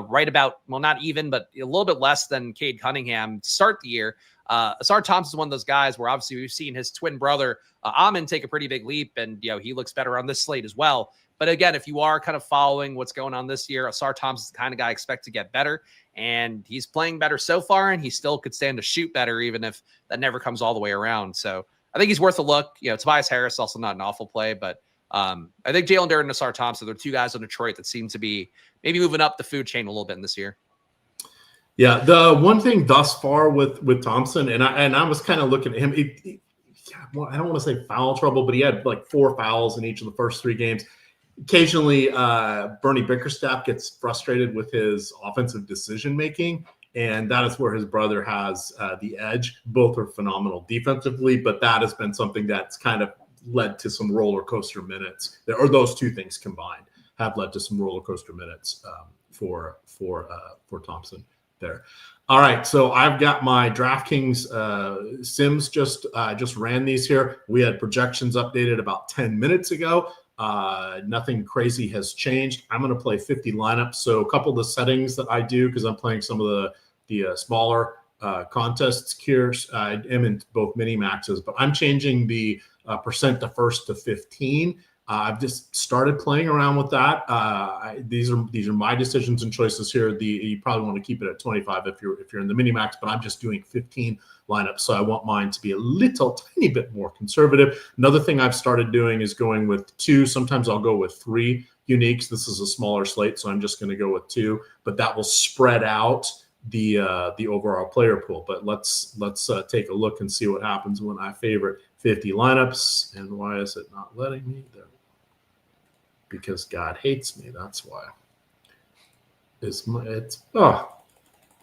right about, well, not even, but a little bit less than Cade Cunningham to start the year. Asar Thompson is one of those guys where obviously we've seen his twin brother, Amin, take a pretty big leap, and he looks better on this slate as well. But again, if you are kind of following what's going on this year, Asar Thompson's the kind of guy I expect to get better, and he's playing better so far, and he still could stand to shoot better, even if that never comes all the way around. So I think he's worth a look. Tobias Harris, also not an awful play, but I think Jalen Duren and Asar Thompson, they're two guys on Detroit that seem to be maybe moving up the food chain a little bit in this year. Yeah, the one thing thus far with Thompson, and I was kind of looking at him, I don't want to say foul trouble, but he had like 4 fouls in each of the first 3 games. Occasionally, Bernie Bickerstaff gets frustrated with his offensive decision-making, and that is where his brother has the edge. Both are phenomenal defensively, but that has been something that's kind of led to some roller coaster minutes, or those 2 things combined have led to some roller coaster minutes for Thompson there. All right, so I've got my DraftKings Sims just ran these here. We had projections updated about 10 minutes ago. Nothing crazy has changed. I'm going to play 50 lineups. So a couple of the settings that I do, because I'm playing some of the smaller contests here. I am in both mini maxes, but I'm changing the percent to first to 15. I've just started playing around with that. These are my decisions and choices here. You probably want to keep it at 25 if you're in the mini max, but I'm just doing 15 lineups, so I want mine to be a little tiny bit more conservative. Another thing I've started doing is going with 2. Sometimes I'll go with 3 uniques. This is a smaller slate, so I'm just going to go with 2, but that will spread out the overall player pool. But let's take a look and see what happens when I favorite 50 lineups. And why is it not letting me? There. Because God hates me. That's why.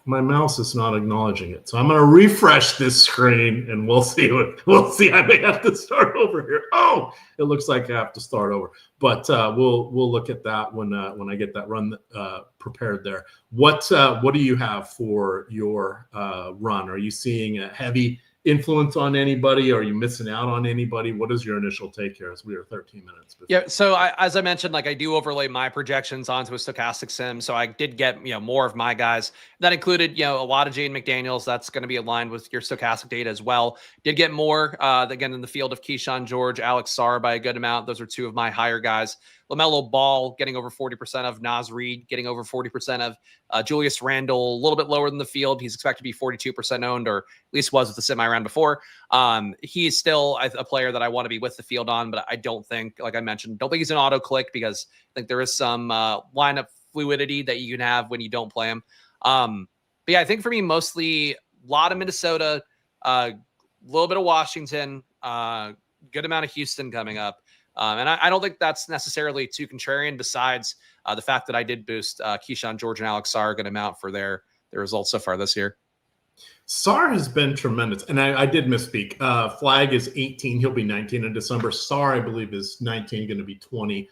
My mouse is not acknowledging it. So I'm going to refresh this screen, and we'll see. I may have to start over here. Oh, it looks like I have to start over. But we'll look at that when I get that run prepared there. What do you have for your run? Are you seeing a heavy influence on anybody? Are you missing out on anybody? What is your initial take here as we are 13 minutes before? Yeah, so as I mentioned, like I do overlay my projections onto a Stokastic sim, so I did get more of my guys. That included a lot of Jaden McDaniels. That's going to be aligned with your Stokastic data as well. Did get more again in the field of Keyshawn George, Alex Sarr by a good amount. Those are 2 of my higher guys. LaMelo Ball getting over 40% of, Naz Reid getting over 40% of, Julius Randle a little bit lower than the field. He's expected to be 42% owned, or at least was with the semi round before. He's still a player that I want to be with the field on, but I don't think, like I mentioned, don't think he's an auto click, because I think there is some lineup fluidity that you can have when you don't play him. But yeah, I think for me, mostly a lot of Minnesota, a little bit of Washington, good amount of Houston coming up. And I don't think that's necessarily too contrarian, besides the fact that I did boost Keyshawn George and Alex Sarr a good amount for their results so far this year. Sarr has been tremendous. And I did misspeak. Flag is 18. He'll be 19 in December. Sarr, I believe, is 19, going to be 20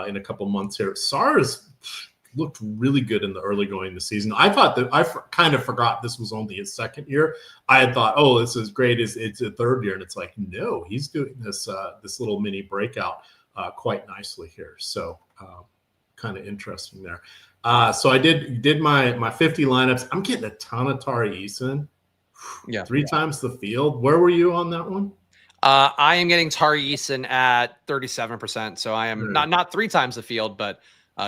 in a couple months here. Sarr has looked really good in the early going of the season. I thought that kind of forgot this was only his 2nd year. I had thought, oh, this is great. It's a 3rd year. And it's like, no, he's doing this little mini breakout quite nicely here. So kind of interesting there. So I did my 50 lineups. I'm getting a ton of Tari Eason. Yeah. 3 times the field. Where were you on that one? I am getting Tari Eason at 37%. So I am not 3 times the field, but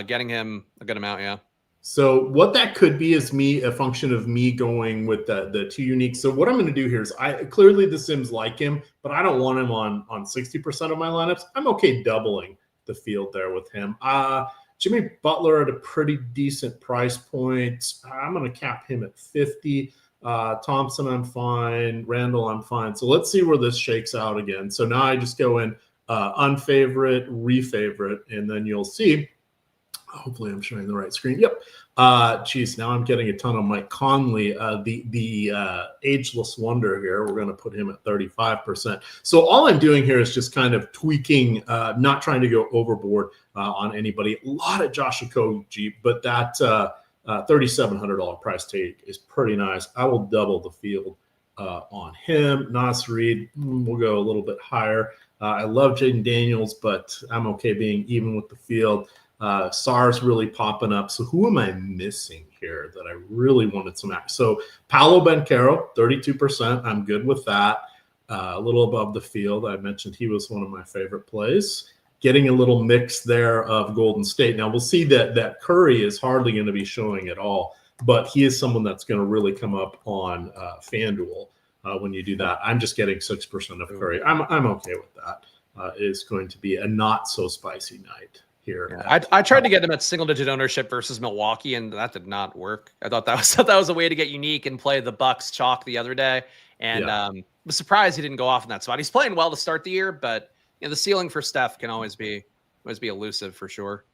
getting him a good amount. Yeah. So what that could be is a function of me going with the 2 unique. So what I'm going to do here is clearly the Sims like him, but I don't want him on 60% of my lineups. I'm okay doubling the field there with him. Jimmy Butler at a pretty decent price point. I'm going to cap him at 50. Thompson, I'm fine. Randall, I'm fine. So let's see where this shakes out again. So now I just go in unfavorite, refavorite, and then you'll see. Hopefully I'm showing the right screen. Yep. Geez, now I'm getting a ton of Mike Conley, the ageless wonder here. We're going to put him at 35%. So all I'm doing here is just kind of tweaking, not trying to go overboard on anybody. A lot of Josh Okogie, but that $3,700 price tag is pretty nice. I will double the field on him. Naz Reid, we'll go a little bit higher. I love Jaden Daniels, but I'm okay being even with the field. Sarr's really popping up. So who am I missing here that I really wanted some action? So Paolo Banchero, 32%. I'm good with that. A little above the field. I mentioned he was one of my favorite plays. Getting a little mix there of Golden State. Now we'll see that Curry is hardly going to be showing at all, but he is someone that's going to really come up on FanDuel when you do that. I'm just getting 6% of Curry. I'm okay with that. It's going to be a not so spicy night. Yeah, I tried to get him at single-digit ownership versus Milwaukee, and that did not work. I thought that was a way to get unique and play the Bucks chalk the other day, And was surprised he didn't go off in that spot. He's playing well to start the year, but the ceiling for Steph can always be elusive for sure.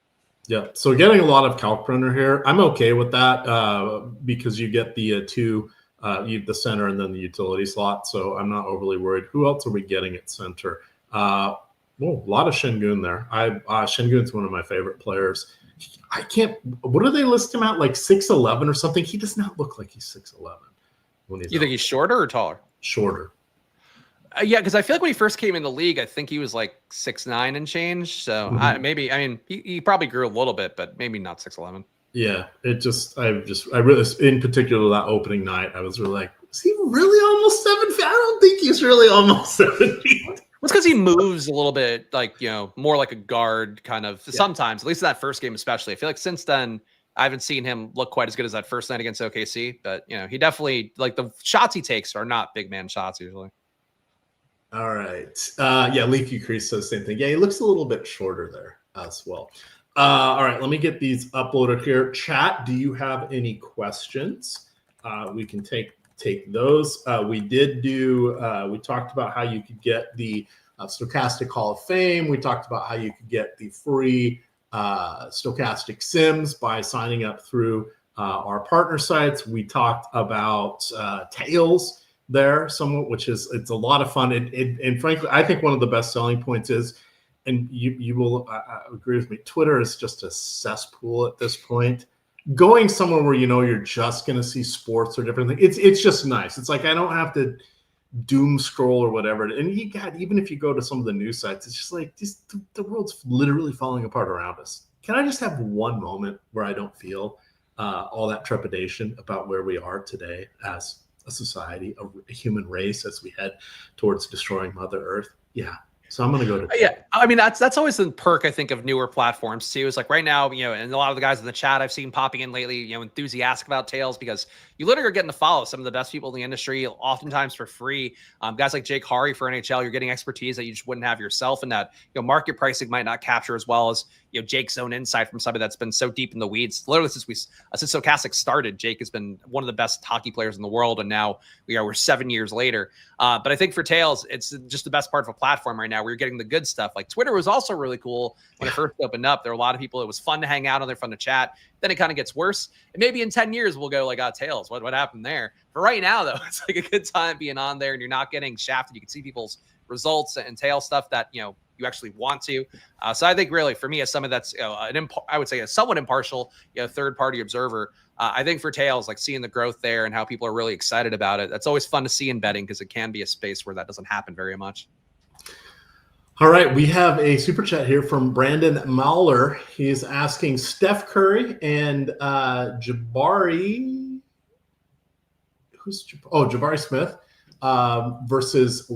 Yeah. So getting a lot of Kalkbrenner here. I'm okay with that because you get the the center and then the utility slot. So I'm not overly worried. Who else are we getting at center? A lot of Şengün there. Şengün's one of my favorite players. I can't. What do they list him at? Like 6'11" or something? He does not look like he's 6'11". You think he's shorter or taller? Shorter. Yeah, because I feel like when he first came in the league, I think he was like 6'9" and change. So he probably grew a little bit, but maybe not 6'11". Yeah, I really, in particular that opening night, I was really like, is he really almost 7 feet? I don't think he's really almost 7 feet. It's because he moves a little bit, like, more like a guard kind of sometimes, at least in that first game, especially. I feel like since then, I haven't seen him look quite as good as that first night against OKC, but he definitely, like, the shots he takes are not big man shots usually. All right. Leaky Crease says the same thing. Yeah, he looks a little bit shorter there as well. All right, let me get these uploaded here. Chat, do you have any questions? We can take those. We talked about how you could get the Stokastic Hall of Fame. We talked about how you could get the free Stokastic Sims by signing up through our partner sites. We talked about Tails there somewhat, which it's a lot of fun. And frankly, I think one of the best selling points is, and you will agree with me, Twitter is just a cesspool at this point. Going somewhere where you're just going to see sports or different things, it's just nice. It's like I don't have to doom scroll or whatever. And even if you go to some of the news sites, it's just like the world's literally falling apart around us. Can I just have one moment where I don't feel all that trepidation about where we are today as a society, a human race, as we head towards destroying Mother Earth? Yeah. So I'm going to go to. Yeah. I mean, that's always the perk, I think, of newer platforms too. It's like right now, and a lot of the guys in the chat I've seen popping in lately, enthusiastic about Tails because you literally are getting to follow some of the best people in the industry, oftentimes for free. Guys like Jake Hari for NHL, you're getting expertise that you just wouldn't have yourself, and that market pricing might not capture as well as Jake's own insight from somebody that's been so deep in the weeds. Literally since Stokastic started, Jake has been one of the best hockey players in the world, and now we're 7 years later. But I think for Tails, it's just the best part of a platform right now where you're getting the good stuff. Like Twitter was also really cool when it first opened up. There were a lot of people. It was fun to hang out on there, fun to chat. Then it kind of gets worse. And maybe in 10 years, we'll go like, Tails, what happened there? But right now, though, it's like a good time being on there and you're not getting shafted. You can see people's results and Tails stuff that, you actually want to. So I think really for me, as someone that's, I would say a somewhat impartial, third-party observer, I think for Tails, like seeing the growth there and how people are really excited about it, that's always fun to see in betting because it can be a space where that doesn't happen very much. All right, we have a super chat here from Brandon Mauler. He's asking Steph Curry and Jabari. Jabari Smith versus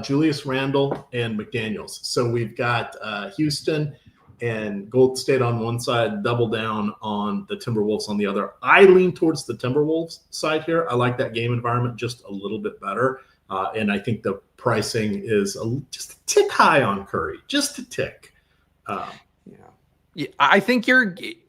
Julius Randle and McDaniels. So we've got Houston and Golden State on one side, double down on the Timberwolves on the other. I lean towards the Timberwolves side here. I like that game environment just a little bit better. And I think the pricing is just a tick high on Curry, just a tick. Yeah, I think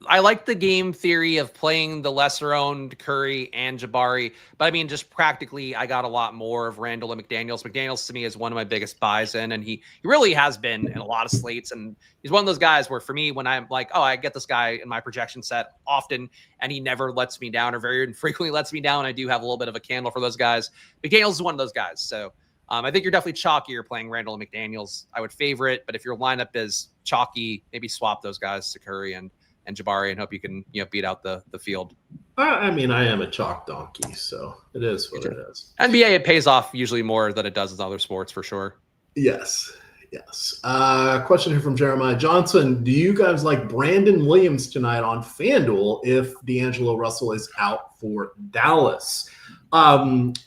I like the game theory of playing the lesser owned Curry and Jabari, but I mean, just practically, I got a lot more of Randall and McDaniels. McDaniels to me is one of my biggest buys in, and he really has been in a lot of slates. And he's one of those guys where for me, when I'm like, I get this guy in my projection set often, and he never lets me down or very infrequently lets me down. I do have a little bit of a candle for those guys. McDaniels is one of those guys. So I think you're definitely chalkier playing Randall and McDaniels. I would favor it, but if your lineup is chalky, maybe swap those guys to Curry and Jabari and hope you can beat out the field. I mean, I am a chalk donkey, so it is what it is. NBA, it pays off usually more than it does in other sports for sure. Yes. Question here from Jeremiah Johnson. Do you guys like Brandon Williams tonight on FanDuel if D'Angelo Russell is out for Dallas?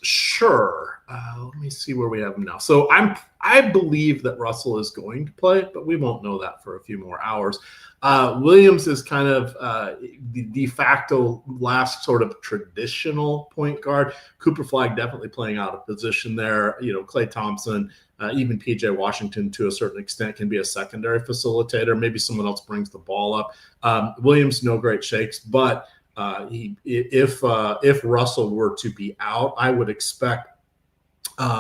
Sure. Let me see where we have him now. So I believe that Russell is going to play, but we won't know that for a few more hours. Williams is kind of the de facto last sort of traditional point guard. Cooper Flagg definitely playing out of position there. Klay Thompson, even PJ Washington to a certain extent can be a secondary facilitator. Maybe someone else brings the ball up. Williams, no great shakes, but if Russell were to be out, I would expect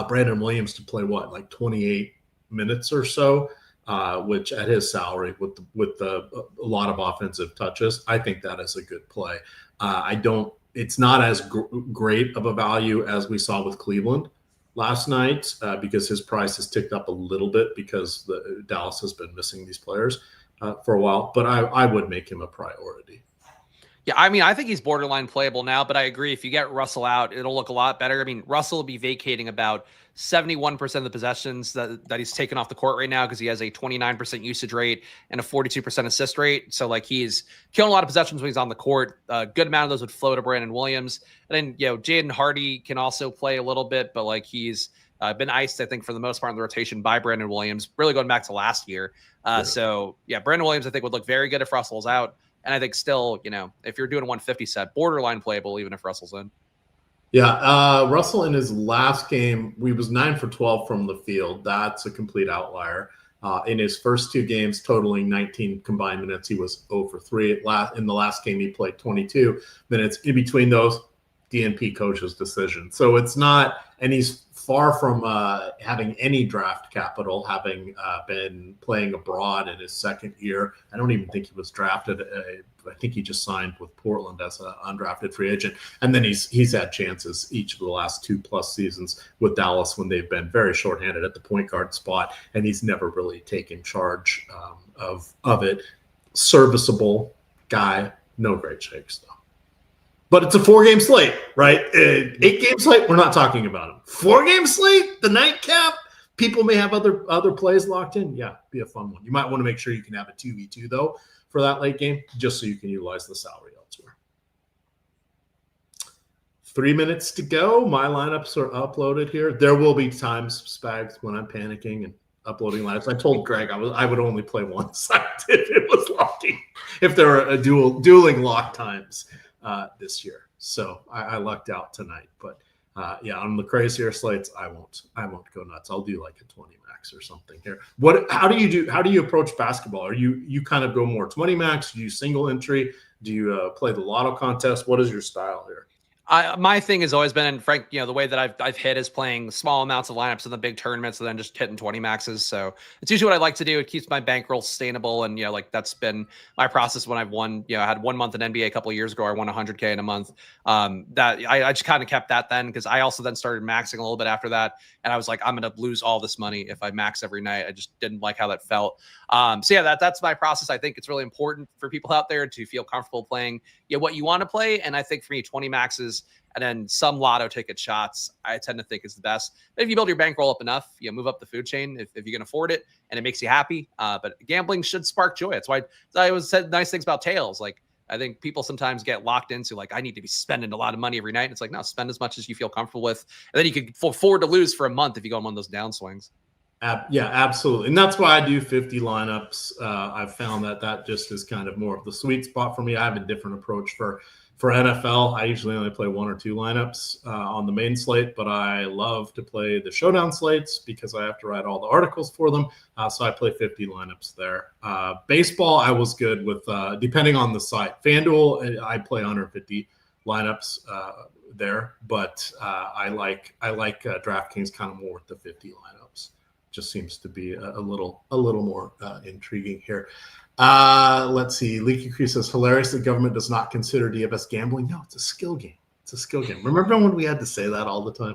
Brandon Williams to play like 28 minutes or so, which at his salary with a lot of offensive touches, I think that is a good play. It's not as great of a value as we saw with Cleveland last night because his price has ticked up a little bit because Dallas has been missing these players for a while, but I would make him a priority. Yeah, I mean, I think he's borderline playable now, but I agree. If you get Russell out, it'll look a lot better. I mean, Russell will be vacating about 71% of the possessions that he's taken off the court right now because he has a 29% usage rate and a 42% assist rate. So, like, he's killing a lot of possessions when he's on the court. A good amount of those would flow to Brandon Williams. And then, Jaden Hardy can also play a little bit, but, like, he's been iced, I think, for the most part in the rotation by Brandon Williams, really going back to last year. So, Brandon Williams, I think, would look very good if Russell's out. And I think still, if you're doing a 150 set, borderline playable, even if Russell's in. Yeah, Russell in his last game, he was 9 for 12 from the field. That's a complete outlier. In his first 2 games, totaling 19 combined minutes, he was 0 for 3. In the last game, he played 22 minutes. In between those, DNP coach's decision. So it's not, and he's far from having any draft capital, having been playing abroad in his second year. I don't even think he was drafted. I think he just signed with Portland as an undrafted free agent. And then he's had chances each of the last 2+ seasons with Dallas when they've been very shorthanded at the point guard spot, and he's never really taken charge of it. Serviceable guy, no great shakes though. But it's a 4-game slate, right? 8-game slate, we're not talking about him. 4-game slate, the nightcap. People may have other plays locked in. Yeah, be a fun one. You might want to make sure you can have a 2v2, though, for that late game, just so you can utilize the salary elsewhere. 3 minutes to go. My lineups are uploaded here. There will be times, Spags, when I'm panicking and uploading lineups. I told Greg I would only play once if it was locking, if there are dueling lock times this year. So I lucked out tonight. But on the crazier slates, I won't go nuts. I'll do like a 20 max or something here. How do you approach basketball? Are you kind of go more 20 max? Do you single entry? Do you play the lotto contest? What is your style here? My thing has always been, and Frank, the way that I've hit is playing small amounts of lineups in the big tournaments and then just hitting 20 maxes. So it's usually what I like to do. It keeps my bankroll sustainable. And, that's been my process when I've won, I had 1 month in NBA a couple of years ago. I won 100K in a month. That I just kind of kept that then because I also then started maxing a little bit after that. And I was like, I'm going to lose all this money if I max every night. I just didn't like how that felt. That's my process. I think it's really important for people out there to feel comfortable playing what you want to play. And I think for me, 20 maxes and then some lotto ticket shots, I tend to think is the best. But if you build your bankroll up enough, move up the food chain if you can afford it and it makes you happy. But gambling should spark joy. That's why I always said nice things about tails. Like, I think people sometimes get locked into like, I need to be spending a lot of money every night. And it's like, no, spend as much as you feel comfortable with. And then you can afford to lose for a month if you go on one of those downswings. Yeah, absolutely. And that's why I do 50 lineups. I've found that just is kind of more of the sweet spot for me. I have a different approach for NFL. I usually only play 1 or 2 lineups on the main slate, but I love to play the showdown slates because I have to write all the articles for them. So I play 50 lineups there. Baseball, I was good with, depending on the site. FanDuel, I play 150 lineups there, but I like DraftKings kind of more with the 50 lineups. Just seems to be a little more intriguing here. Let's see. Leaky Crease says, hilarious. The government does not consider DFS gambling. No, it's a skill game. Remember when we had to say that all the time?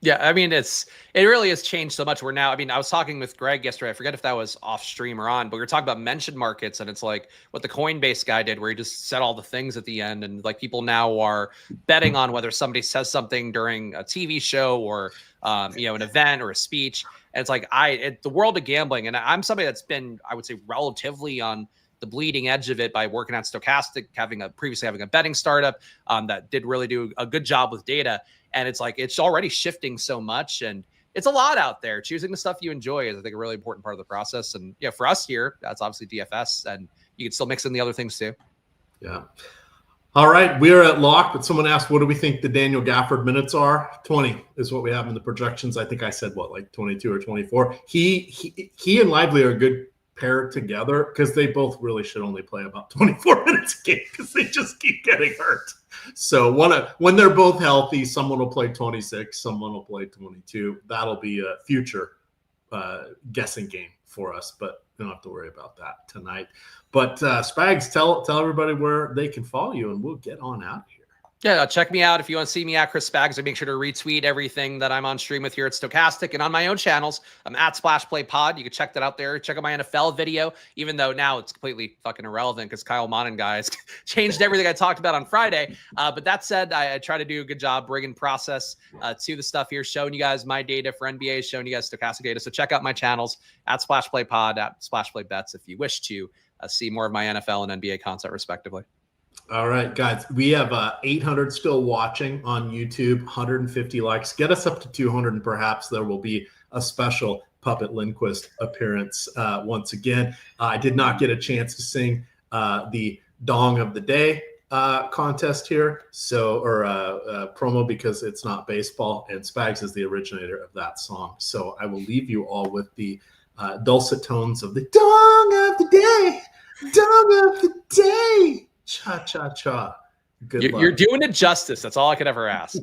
Yeah, I mean, it really has changed so much. I was talking with Greg yesterday. I forget if that was off stream or on, but we were talking about mentioned markets, and it's like what the Coinbase guy did, where he just said all the things at the end, and like people now are betting on whether somebody says something during a TV show or an event or a speech. And it's like the world of gambling, and I'm somebody that's been, I would say, relatively on the bleeding edge of it by working at Stokastic, previously having a betting startup that did really do a good job with data. And it's like, it's already shifting so much, and it's a lot out there. Choosing the stuff you enjoy is, I think, a really important part of the process. And for us here, that's obviously DFS, and you can still mix in the other things too. Yeah. All right, we're at lock, but someone asked, what do we think the Daniel Gafford minutes are? 20 is what we have in the projections. I think I said, like 22 or 24. He and Lively are a good pair together, because they both really should only play about 24 minutes a game because they just keep getting hurt. So when they're both healthy, someone will play 26, someone will play 22. That'll be a future guessing game for us, but we don't have to worry about that tonight. But Spags, tell everybody where they can follow you, and we'll get on out of here. Yeah, check me out if you want to see me at Chris Spags. I make sure to retweet everything that I'm on stream with here at Stokastic and on my own channels. I'm at Splash Play Pod. You can check that out there. Check out my NFL video, even though now it's completely fucking irrelevant because Kyle Monin guys changed everything I talked about on Friday. But that said, I try to do a good job bringing process to the stuff here, showing you guys my data for NBA, showing you guys Stokastic data. So check out my channels at Splash Play Pod, at Splash Play Bets if you wish to see more of my NFL and NBA content respectively. All right, guys, we have 800 still watching on YouTube, 150 likes. Get us up to 200, and perhaps there will be a special Puppet Lindquist appearance once again. I did not get a chance to sing the Dong of the Day contest here, promo, because it's not baseball, and Spags is the originator of that song. So I will leave you all with the dulcet tones of the Dong of the Day, Dong of the Day. Cha cha cha. You're doing it justice. That's all I could ever ask.